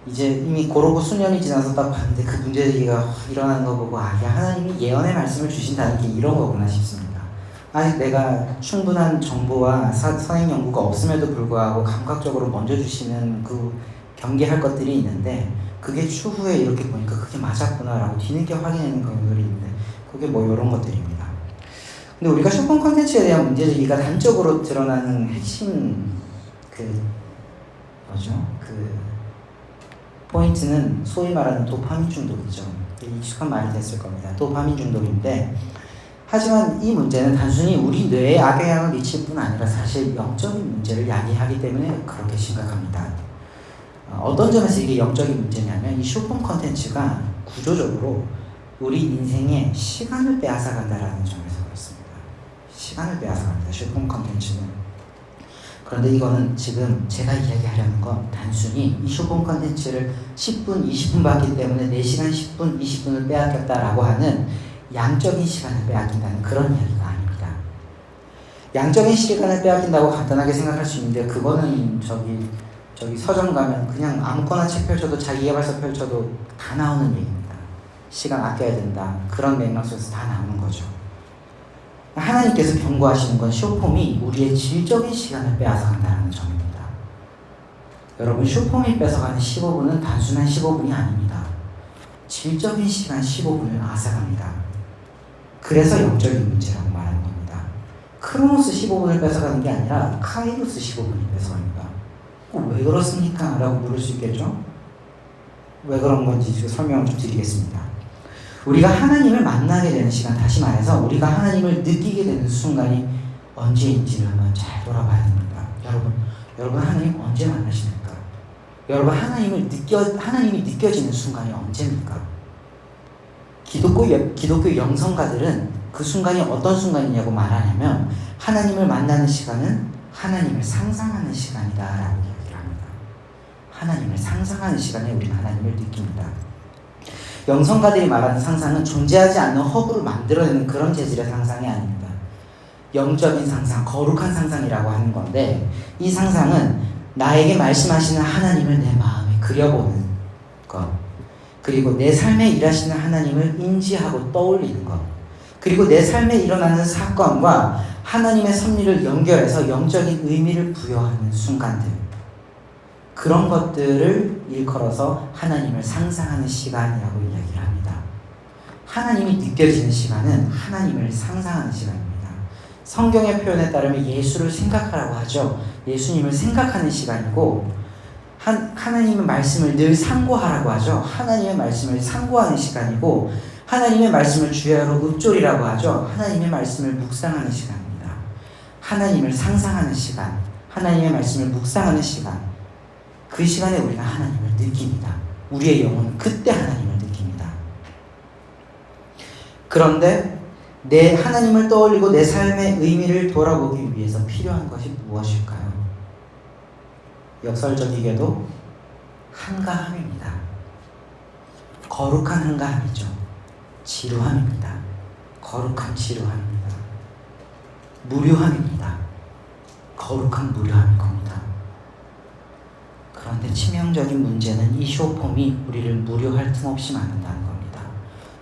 이제 이미 그러고 수년이 지나서 딱 봤는데 그 문제제기가 일어나는 거 보고 하나님이 예언의 말씀을 주신다는 게 이런 거구나 싶습니다. 아직 내가 충분한 정보와 선행 연구가 없음에도 불구하고 감각적으로 먼저 주시는 그 경계할 것들이 있는데 그게 추후에 이렇게 보니까 그게 맞았구나라고 뒤늦게 확인하는 경우들이 있는데 그게 뭐 이런 것들입니다. 근데 우리가 쇼폼 콘텐츠에 대한 문제제기가 단적으로 드러나는 핵심 포인트는 소위 말하는 도파민 중독이죠. 익숙한 말이 됐을 겁니다. 도파민 중독인데 하지만 이 문제는 단순히 우리 뇌에 악영향을 미칠 뿐 아니라 사실 영적인 문제를 야기하기 때문에 그렇게 심각합니다. 어떤 점에서 이게 영적인 문제냐면 이 쇼폼 콘텐츠가 구조적으로 우리 인생에 시간을 빼앗아간다라는 점에서 그렇습니다. 시간을 빼앗아갑니다. 쇼폼 콘텐츠는. 그런데 이거는 지금 제가 이야기하려는 건 단순히 이 쇼폼 콘텐츠를 10분, 20분 봤기 때문에 4시간, 10분, 20분을 빼앗겼다라고 하는 양적인 시간을 빼앗긴다는 그런 이야기가 아닙니다. 양적인 시간을 빼앗긴다고 간단하게 생각할 수 있는데 그거는 저기 서점 가면 그냥 아무거나 책 펼쳐도 자기계발서 펼쳐도 다 나오는 얘기입니다. 시간 아껴야 된다. 그런 맥락 속에서 다 나오는 거죠. 하나님께서 경고하시는 건 쇼폼이 우리의 질적인 시간을 빼앗아간다는 점입니다. 여러분 쇼폼이 뺏어가는 15분은 단순한 15분이 아닙니다. 질적인 시간 15분을 앗아갑니다. 그래서 영적인 문제라고 말하는 겁니다. 크로노스 15분을 뺏어가는 게 아니라 카이로스 15분이 뺏어갑니다. 왜 그렇습니까? 라고 물을 수 있겠죠? 왜 그런 건지 지금 설명을 좀 드리겠습니다. 우리가 하나님을 만나게 되는 시간, 다시 말해서 우리가 하나님을 느끼게 되는 순간이 언제인지를 한번 잘 돌아봐야 됩니다. 여러분 하나님 언제 만나십니까? 여러분 하나님이 느껴지는 순간이 언제입니까? 기독교 영성가들은 그 순간이 어떤 순간이냐고 말하냐면 하나님을 만나는 시간은 하나님을 상상하는 시간이다라고 이야기를 합니다. 하나님을 상상하는 시간에 우리는 하나님을 느낍니다. 영성가들이 말하는 상상은 존재하지 않는 허구를 만들어내는 그런 재질의 상상이 아닙니다. 영적인 상상, 거룩한 상상이라고 하는 건데 이 상상은 나에게 말씀하시는 하나님을 내 마음에 그려보는 것, 그리고 내 삶에 일하시는 하나님을 인지하고 떠올리는 것, 그리고 내 삶에 일어나는 사건과 하나님의 섭리를 연결해서 영적인 의미를 부여하는 순간들, 그런 것들을 일컬어서 하나님을 상상하는 시간이라고 이야기를 합니다. 하나님이 느껴지는 시간은 하나님을 상상하는 시간입니다. 성경의 표현에 따르면 예수를 생각하라고 하죠. 예수님을 생각하는 시간이고 하나님의 말씀을 늘 상고하라고 하죠. 하나님의 말씀을 상고하는 시간이고 하나님의 말씀을 주야로 읊조리라고 하죠. 하나님의 말씀을 묵상하는 시간입니다. 하나님을 상상하는 시간, 하나님의 말씀을 묵상하는 시간, 그 시간에 우리가 하나님을 느낍니다. 우리의 영혼은 그때 하나님을 느낍니다. 그런데 내 하나님을 떠올리고 내 삶의 의미를 돌아보기 위해서 필요한 것이 무엇일까요? 역설적이게도 한가함입니다. 거룩한 한가함이죠. 지루함입니다. 거룩한 지루함입니다. 무료함입니다. 거룩한 무료함일 겁니다. 그런데 치명적인 문제는 이 쇼폼이 우리를 무료할 틈 없이 만든다는 겁니다.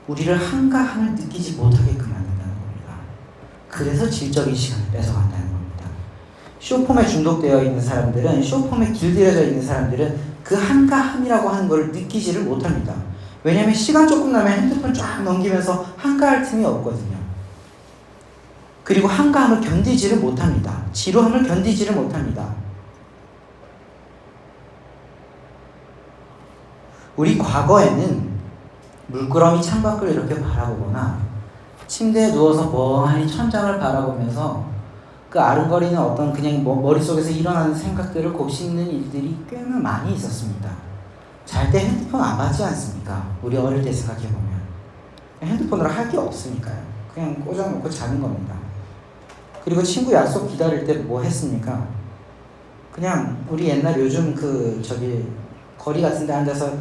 우리를 한가함을 느끼지 못하게끔 만든다는 겁니다. 그래서 질적인 시간을 뺏어간다는 겁니다. 쇼폼에 중독되어 있는 사람들은, 쇼폼에 길들여져 있는 사람들은 그 한가함이라고 하는 걸 느끼지를 못합니다. 왜냐하면 시간 조금 나면 핸드폰 쫙 넘기면서 한가할 틈이 없거든요. 그리고 한가함을 견디지를 못합니다. 지루함을 견디지를 못합니다. 우리 과거에는 물끄러미 창밖을 이렇게 바라보거나 침대에 누워서 멍하니 천장을 바라보면서 그 아른거리는 어떤 그냥 머릿속에서 일어나는 생각들을 곱씹는 일들이 꽤나 많이 있었습니다. 잘 때 핸드폰 안 받지 않습니까? 우리 어릴 때 생각해보면 핸드폰으로 할 게 없으니까요. 그냥 꽂아놓고 자는 겁니다. 그리고 친구 약속 기다릴 때 뭐 했습니까? 그냥 우리 옛날 요즘 거리 같은 데 앉아서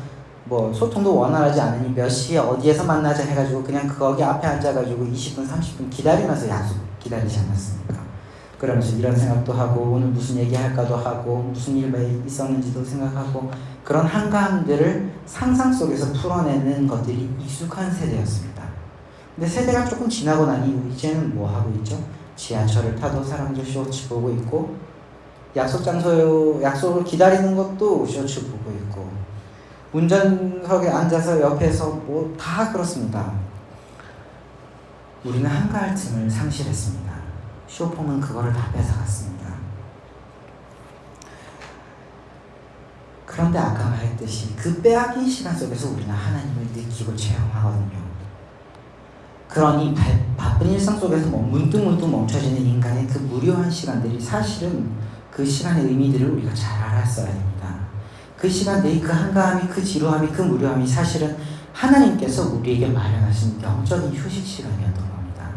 뭐 소통도 원활하지 않으니 몇 시에 어디에서 만나자 해가지고 그냥 거기 앞에 앉아가지고 20분 30분 기다리면서 약속 기다리지 않았습니까? 그러면서 이런 생각도 하고 오늘 무슨 얘기할까도 하고 무슨 일 있었는지도 생각하고 그런 한가함들을 상상 속에서 풀어내는 것들이 익숙한 세대였습니다. 근데 세대가 조금 지나고 나니 이제는 뭐 하고 있죠? 지하철을 타도 사람들 쇼츠 보고 있고 약속 장소 약속을 기다리는 것도 쇼츠 보고 있고 운전석에 앉아서 옆에서 뭐 다 그렇습니다. 우리는 한가할 틈을 상실했습니다. 쇼폼은 그거를 다 뺏어갔습니다. 그런데 아까 말했듯이 그 빼앗긴 시간 속에서 우리는 하나님을 느끼고 체험하거든요. 그러니 바쁜 일상 속에서 문득문득 멈춰지는 인간의 그 무료한 시간들이 사실은 그 시간의 의미들을 우리가 잘 알았어야 됩니다. 그 시간들이 그 한가함이 그 지루함이 그 무료함이 사실은 하나님께서 우리에게 마련하신 영적인 휴식 시간이었던 겁니다.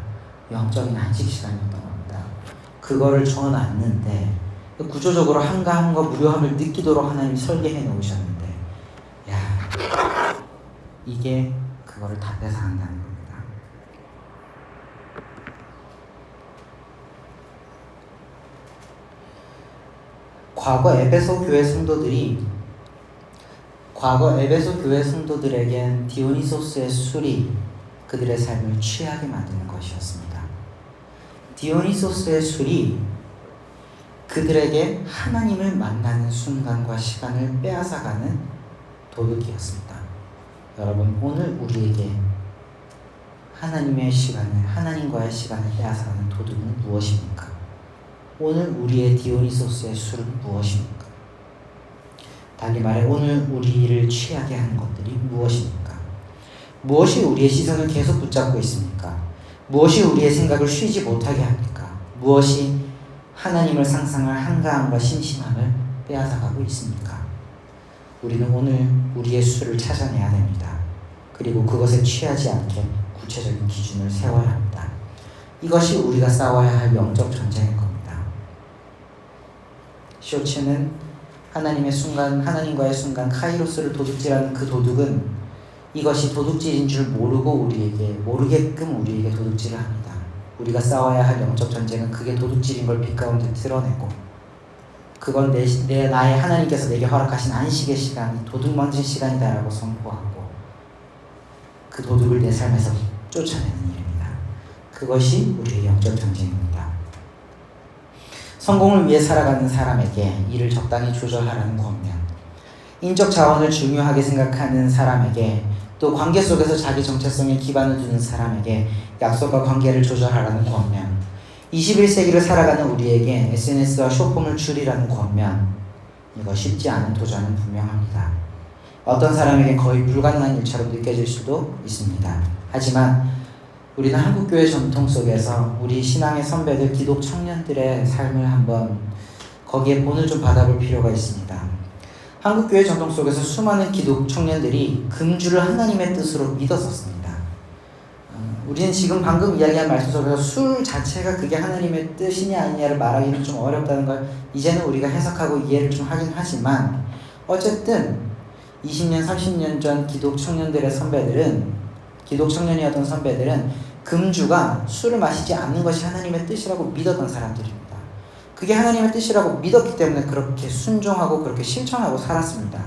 영적인 안식 시간이었던 겁니다. 그거를 줘놨는데 구조적으로 한가함과 무료함을 느끼도록 하나님이 설계해 놓으셨는데 이게 그거를 다 뺏어간다는 겁니다. 과거 에베소 교회 성도들에겐 디오니소스의 술이 그들의 삶을 취하게 만드는 것이었습니다. 디오니소스의 술이 그들에게 하나님을 만나는 순간과 시간을 빼앗아가는 도둑이었습니다. 여러분, 오늘 우리에게 하나님과의 시간을 빼앗아가는 도둑은 무엇입니까? 오늘 우리의 디오니소스의 술은 무엇입니까? 달리 말해 오늘 우리를 취하게 하는 것들이 무엇입니까? 무엇이 우리의 시선을 계속 붙잡고 있습니까? 무엇이 우리의 생각을 쉬지 못하게 합니까? 무엇이 하나님을 상상할 한가함과 심심함을 빼앗아가고 있습니까? 우리는 오늘 우리의 수를 찾아내야 됩니다. 그리고 그것에 취하지 않게 구체적인 기준을 세워야 합니다. 이것이 우리가 싸워야 할 영적 전쟁일 겁니다. 쇼츠는 하나님과의 순간 카이로스를 도둑질하는 그 도둑은 이것이 도둑질인 줄 모르게끔 우리에게 도둑질을 합니다. 우리가 싸워야 할 영적 전쟁은 그게 도둑질인 걸 빛 가운데 드러내고 그건 나의 하나님께서 내게 허락하신 안식의 시간이 도둑 만진 시간이다라고 선포하고 그 도둑을 내 삶에서 쫓아내는 일입니다. 그것이 우리의 영적 전쟁입니다. 성공을 위해 살아가는 사람에게 일을 적당히 조절하라는 권면, 인적 자원을 중요하게 생각하는 사람에게 또 관계 속에서 자기 정체성에 기반을 두는 사람에게 약속과 관계를 조절하라는 권면, 21세기를 살아가는 우리에게 SNS와 쇼폼을 줄이라는 권면, 이거 쉽지 않은 도전은 분명합니다. 어떤 사람에게 거의 불가능한 일처럼 느껴질 수도 있습니다. 하지만 우리는 한국교회 전통 속에서 우리 신앙의 선배들, 기독 청년들의 삶을 한번 거기에 본을 좀 받아볼 필요가 있습니다. 한국교회 전통 속에서 수많은 기독 청년들이 금주를 하나님의 뜻으로 믿었었습니다. 우리는 지금 방금 이야기한 말씀 속에서 술 자체가 그게 하나님의 뜻이냐 아니냐를 말하기는 좀 어렵다는 걸 이제는 우리가 해석하고 이해를 좀 하긴 하지만 어쨌든 20년, 30년 전 기독 청년이었던 선배들은 금주가 술을 마시지 않는 것이 하나님의 뜻이라고 믿었던 사람들입니다. 그게 하나님의 뜻이라고 믿었기 때문에 그렇게 순종하고 그렇게 실천하고 살았습니다.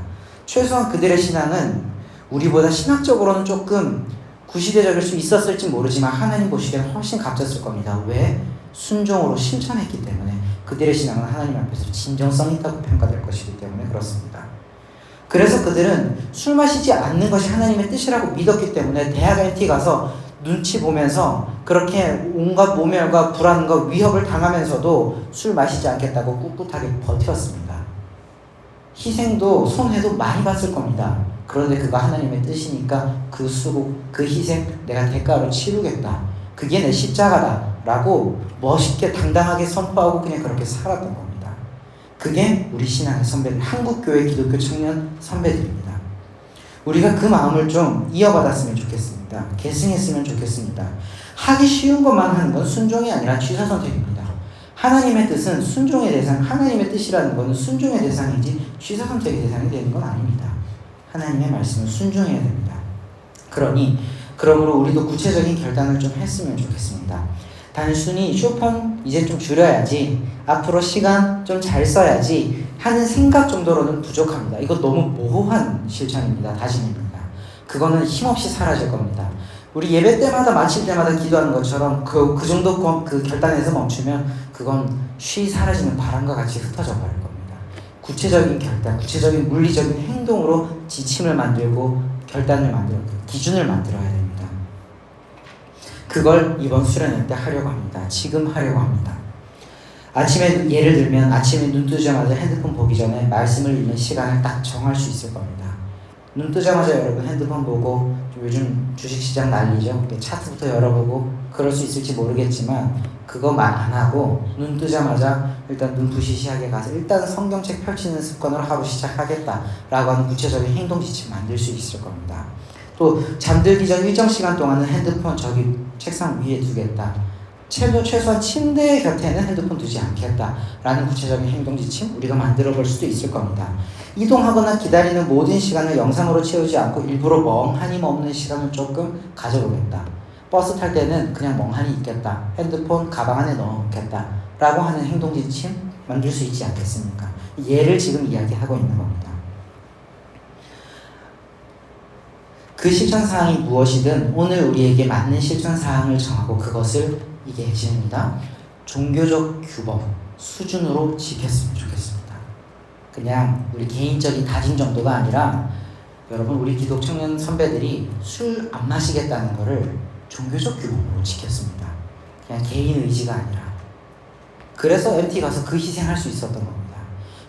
최소한 그들의 신앙은 우리보다 신학적으로는 조금 구시대적일 수 있었을지 모르지만 하나님 보시기에는 훨씬 값졌을 겁니다. 왜? 순종으로 실천했기 때문에. 그들의 신앙은 하나님 앞에서 진정성 있다고 평가될 것이기 때문에 그렇습니다. 그래서 그들은 술 마시지 않는 것이 하나님의 뜻이라고 믿었기 때문에 대학 NT 가서 눈치 보면서 그렇게 온갖 모멸과 불안과 위협을 당하면서도 술 마시지 않겠다고 꿋꿋하게 버텼습니다. 희생도 손해도 많이 봤을 겁니다. 그런데 그거 하나님의 뜻이니까 그 수고, 그 희생 내가 대가로 치르겠다. 그게 내 십자가다 라고 멋있게 당당하게 선포하고 그냥 그렇게 살았던 겁니다. 그게 우리 신앙의 선배들, 한국교회 기독교 청년 선배들입니다. 우리가 그 마음을 좀 이어받았으면 좋겠습니다. 계승했으면 좋겠습니다. 하기 쉬운 것만 하는 건 순종이 아니라 취사선택입니다. 하나님의 뜻은 순종의 대상, 하나님의 뜻이라는 것은 순종의 대상이지 취사선택의 대상이 되는 건 아닙니다. 하나님의 말씀을 순종해야 됩니다. 그러므로 우리도 구체적인 결단을 좀 했으면 좋겠습니다. 단순히 쇼폰 이제 좀 줄여야지, 앞으로 시간 좀 잘 써야지 하는 생각 정도로는 부족합니다. 이거 너무 모호한 실천입니다. 다짐입니다. 그거는 힘없이 사라질 겁니다. 우리 예배 때마다 마칠 때마다 기도하는 것처럼 그 정도 그 결단에서 멈추면 그건 쉬 사라지는 바람과 같이 흩어져 버릴 겁니다. 구체적인 결단, 구체적인 물리적인 행동으로 지침을 만들고 결단을 만들고 기준을 만들어야 됩니다. 그걸 이번 수련회 때 하려고 합니다. 지금 하려고 합니다. 아침에 예를 들면 아침에 눈 뜨자마자 핸드폰 보기 전에 말씀을 읽는 시간을 딱 정할 수 있을 겁니다. 눈 뜨자마자 여러분 핸드폰 보고 요즘 주식시장 난리죠. 차트부터 열어보고 그럴 수 있을지 모르겠지만 그거만 안 하고 눈 뜨자마자 일단 눈 부시시하게 가서 일단 성경책 펼치는 습관으로 하루 시작하겠다라고 하는 구체적인 행동 지침 만들 수 있을 겁니다. 또 잠들기 전 일정 시간 동안은 핸드폰 저기 책상 위에 두겠다. 최소한 침대 곁에는 핸드폰 두지 않겠다라는 구체적인 행동 지침 우리가 만들어 볼 수도 있을 겁니다. 이동하거나 기다리는 모든 시간을 영상으로 채우지 않고 일부러 멍하니 머무는 시간을 조금 가져보겠다. 버스 탈 때는 그냥 멍하니 있겠다. 핸드폰 가방 안에 넣어놓겠다. 라고 하는 행동 지침 만들 수 있지 않겠습니까? 예를 지금 이야기하고 있는 겁니다. 그 실천사항이 무엇이든 오늘 우리에게 맞는 실천사항을 정하고 그것을 이게 핵심입니다. 종교적 규범, 수준으로 지켰으면 좋겠습니다. 그냥 우리 개인적인 다짐 정도가 아니라 여러분 우리 기독 청년 선배들이 술 안 마시겠다는 거를 종교적 규범으로 지켰습니다. 그냥 개인 의지가 아니라. 그래서 MT 가서 그 희생할 수 있었던 겁니다.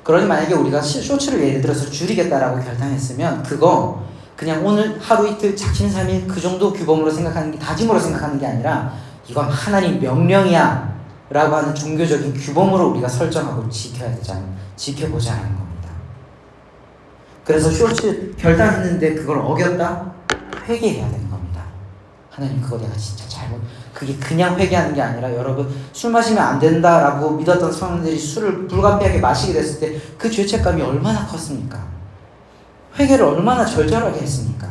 그러니 만약에 우리가 쇼츠를 예를 들어서 줄이겠다라고 결단했으면 그거 그냥 오늘 하루 이틀 작심삼일 그 정도 규범으로 생각하는 게 다짐으로 생각하는 게 아니라 이건 하나님 명령이야 라고 하는 종교적인 규범으로 우리가 설정하고 지켜보자 하는 겁니다. 그래서 쇼츠 결단했는데 그걸 어겼다? 회개해야 되는 겁니다. 하나님 그거 내가 진짜 그게 그냥 회개하는 게 아니라 여러분 술 마시면 안 된다라고 믿었던 성도들이 술을 불가피하게 마시게 됐을 때 그 죄책감이 얼마나 컸습니까? 회개를 얼마나 절절하게 했습니까?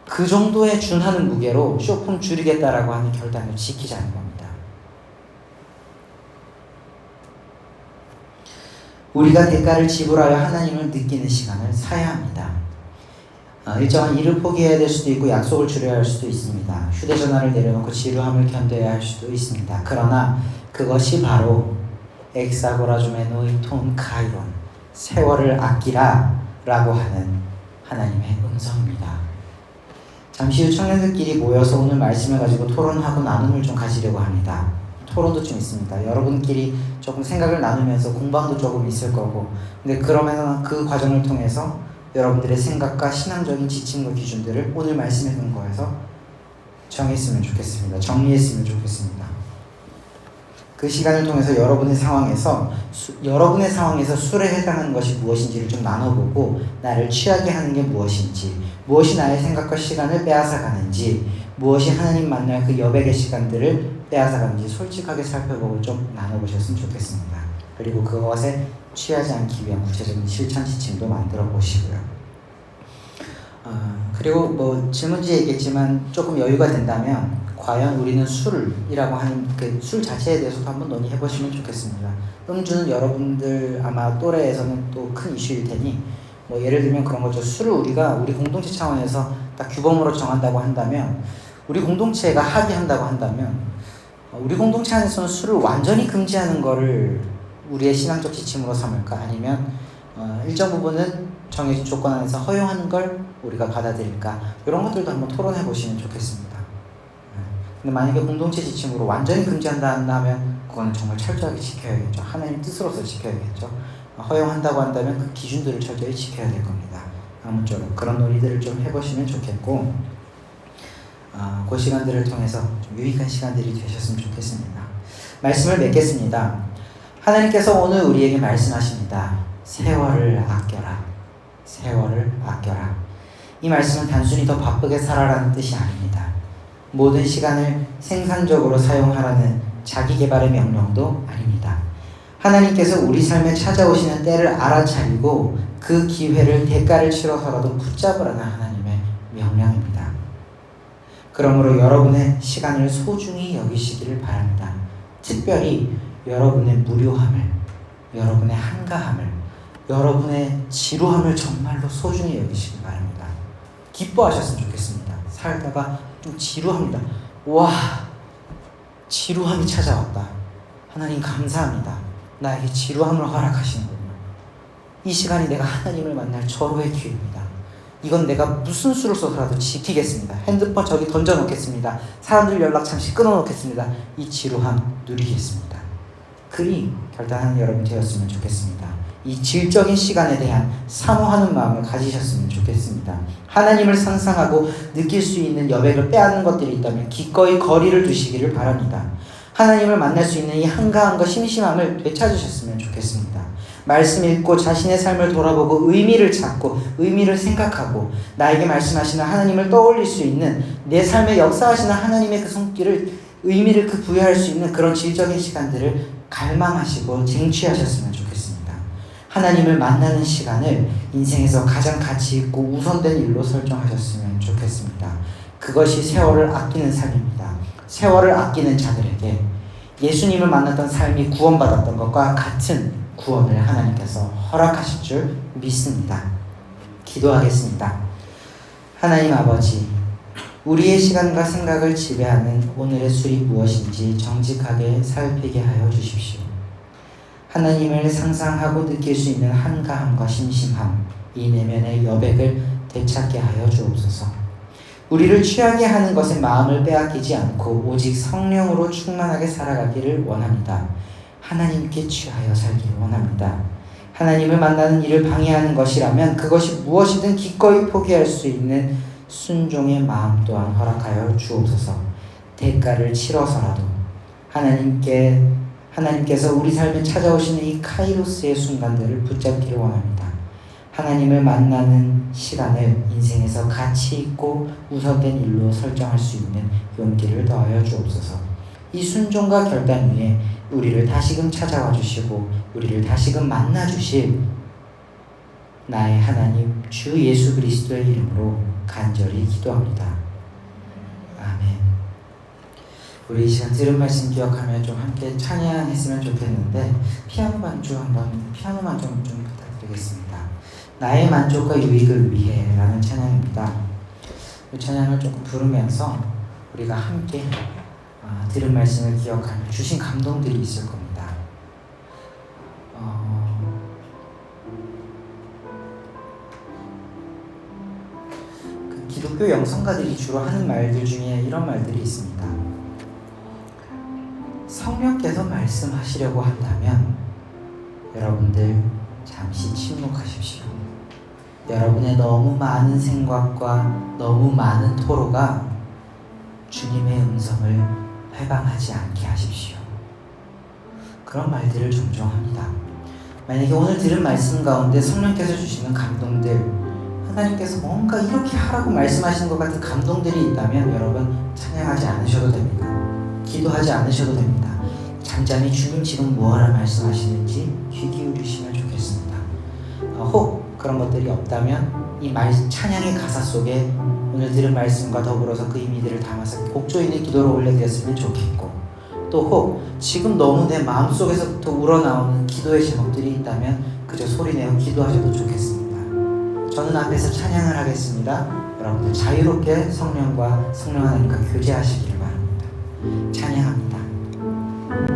그 정도에 준하는 무게로 쇼폼 줄이겠다라고 하는 결단을 지키자는 겁니다. 우리가 대가를 지불하여 하나님을 느끼는 시간을 사야 합니다. 일정한 일을 포기해야 될 수도 있고 약속을 줄여야 할 수도 있습니다. 휴대전화를 내려놓고 지루함을 견뎌야 할 수도 있습니다. 그러나 그것이 바로 엑사고라주메노이 톤 카이론 세월을 아끼라 라고 하는 하나님의 음성입니다. 잠시 후 청년들끼리 모여서 오늘 말씀을 가지고 토론하고 나눔을 좀 가지려고 합니다. 토론도 좀 있습니다. 여러분끼리 조금 생각을 나누면서 공방도 조금 있을 거고 근데 그러면 그 과정을 통해서 여러분들의 생각과 신앙적인 지침과 기준들을 오늘 말씀에 근거해서 정했으면 좋겠습니다. 정리했으면 좋겠습니다. 그 시간을 통해서 여러분의 상황에서 술에 해당하는 것이 무엇인지를 좀 나눠보고 나를 취하게 하는 게 무엇인지 무엇이 나의 생각과 시간을 빼앗아가는지 무엇이 하나님 만날 그 여백의 시간들을 빼앗아가는지 솔직하게 살펴보고 좀 나눠보셨으면 좋겠습니다. 그리고 그것에 취하지 않기 위한 구체적인 실천 지침도 만들어 보시고요. 그리고 뭐 질문지에 있겠지만 조금 여유가 된다면 과연 우리는 술이라고 하는 그 술 자체에 대해서도 한번 논의해 보시면 좋겠습니다. 음주는 여러분들 아마 또래에서는 또 큰 이슈일 테니 뭐 예를 들면 그런 거죠. 술을 우리가 우리 공동체 차원에서 딱 규범으로 정한다고 한다면 우리 공동체가 합의한다고 한다면 우리 공동체 안에서는 술을 완전히 금지하는 거를 우리의 신앙적 지침으로 삼을까 아니면 일정 부분은 정해진 조건 안에서 허용하는 걸 우리가 받아들일까 이런 것들도 한번 토론해 보시면 좋겠습니다. 근데 만약에 공동체 지침으로 완전히 금지한다 한다면 그거는 정말 철저하게 지켜야겠죠. 하나님 뜻으로서 지켜야겠죠. 허용한다고 한다면 그 기준들을 철저히 지켜야 될 겁니다. 아무쪼록 그런 논의들을 좀 해보시면 좋겠고 그 시간들을 통해서 좀 유익한 시간들이 되셨으면 좋겠습니다. 말씀을 맺겠습니다. 하나님께서 오늘 우리에게 말씀하십니다. 세월을 아껴라. 세월을 아껴라. 이 말씀은 단순히 더 바쁘게 살아라는 뜻이 아닙니다. 모든 시간을 생산적으로 사용하라는 자기개발의 명령도 아닙니다. 하나님께서 우리 삶에 찾아오시는 때를 알아차리고 그 기회를 대가를 치러서라도 붙잡으라는 하나님의 명령입니다. 그러므로 여러분의 시간을 소중히 여기시기를 바랍니다. 특별히 여러분의 무료함을, 여러분의 한가함을, 여러분의 지루함을 정말로 소중히 여기시기 바랍니다. 기뻐하셨으면 좋겠습니다. 살다가 좀 지루합니다. 와, 지루함이 찾아왔다. 하나님 감사합니다. 나에게 지루함을 허락하시는군요. 이 시간이 내가 하나님을 만날 절호의 기회입니다. 이건 내가 무슨 수를 써서라도 지키겠습니다. 핸드폰 저기 던져놓겠습니다. 사람들 연락 잠시 끊어놓겠습니다. 이 지루함 누리겠습니다. 그리 결단하는 여러분 되었으면 좋겠습니다. 이 질적인 시간에 대한 사모하는 마음을 가지셨으면 좋겠습니다. 하나님을 상상하고 느낄 수 있는 여백을 빼앗는 것들이 있다면 기꺼이 거리를 두시기를 바랍니다. 하나님을 만날 수 있는 이 한가함과 심심함을 되찾으셨으면 좋겠습니다. 말씀 읽고 자신의 삶을 돌아보고 의미를 찾고 의미를 생각하고 나에게 말씀하시는 하나님을 떠올릴 수 있는 내 삶에 역사하시는 하나님의 그 손길을 의미를 그 부여할 수 있는 그런 질적인 시간들을 갈망하시고 쟁취하셨으면 좋겠습니다. 하나님을 만나는 시간을 인생에서 가장 가치 있고 우선된 일로 설정하셨으면 좋겠습니다. 그것이 세월을 아끼는 삶입니다. 세월을 아끼는 자들에게 예수님을 만났던 삶이 구원받았던 것과 같은 구원을 하나님께서 허락하실 줄 믿습니다. 기도하겠습니다. 하나님 아버지, 우리의 시간과 생각을 지배하는 오늘의 술이 무엇인지 정직하게 살피게 하여 주십시오. 하나님을 상상하고 느낄 수 있는 한가함과 심심함, 이 내면의 여백을 되찾게 하여 주옵소서. 우리를 취하게 하는 것에 마음을 빼앗기지 않고 오직 성령으로 충만하게 살아가기를 원합니다. 하나님께 취하여 살기를 원합니다. 하나님을 만나는 일을 방해하는 것이라면 그것이 무엇이든 기꺼이 포기할 수 있는 순종의 마음 또한 허락하여 주옵소서. 대가를 치러서라도 하나님께서 우리 삶에 찾아오시는 이 카이로스의 순간들을 붙잡기를 원합니다. 하나님을 만나는 시간을 인생에서 가치 있고 우선된 일로 설정할 수 있는 용기를 더하여 주옵소서. 이 순종과 결단 위에 우리를 다시금 찾아와 주시고 우리를 다시금 만나 주실 나의 하나님 주 예수 그리스도의 이름으로 간절히 기도합니다. 아멘. 우리 이 시간 들은 말씀 기억하며 좀 함께 찬양했으면 좋겠는데 피아노만 좀 부탁드리겠습니다. 나의 만족과 유익을 위해 라는 찬양입니다. 이 찬양을 조금 부르면서 우리가 함께 들은 말씀을 기억하며 주신 감동들이 있을 겁니다. 그 기독교 영성가들이 주로 하는 말들 중에 이런 말들이 있습니다. 성령께서 말씀하시려고 한다면 여러분들 잠시 침묵하십시오. 여러분의 너무 많은 생각과 너무 많은 토로가 주님의 음성을 회방하지 않게 하십시오. 그런 말들을 종종 합니다. 만약에 오늘 들은 말씀 가운데 성령께서 주시는 감동들, 하나님께서 뭔가 이렇게 하라고 말씀하시는 것 같은 감동들이 있다면 여러분 찬양하지 않으셔도 됩니다. 기도하지 않으셔도 됩니다. 잠잠히 주님 지금 뭐하라 말씀하시는지 귀 기울이시면 좋겠습니다. 혹 그런 것들이 없다면 이 찬양의 가사 속에 오늘 들은 말씀과 더불어서 그 의미들을 담아서 곡조 있는 기도로 올려드렸으면 좋겠고, 또 혹 지금 너무 내 마음속에서부터 우러나오는 기도의 제목들이 있다면 그저 소리내어 기도하셔도 좋겠습니다. 저는 앞에서 찬양을 하겠습니다. 여러분들 자유롭게 성령과 성령 하나님과 교제하시기를 바랍니다. 찬양합니다.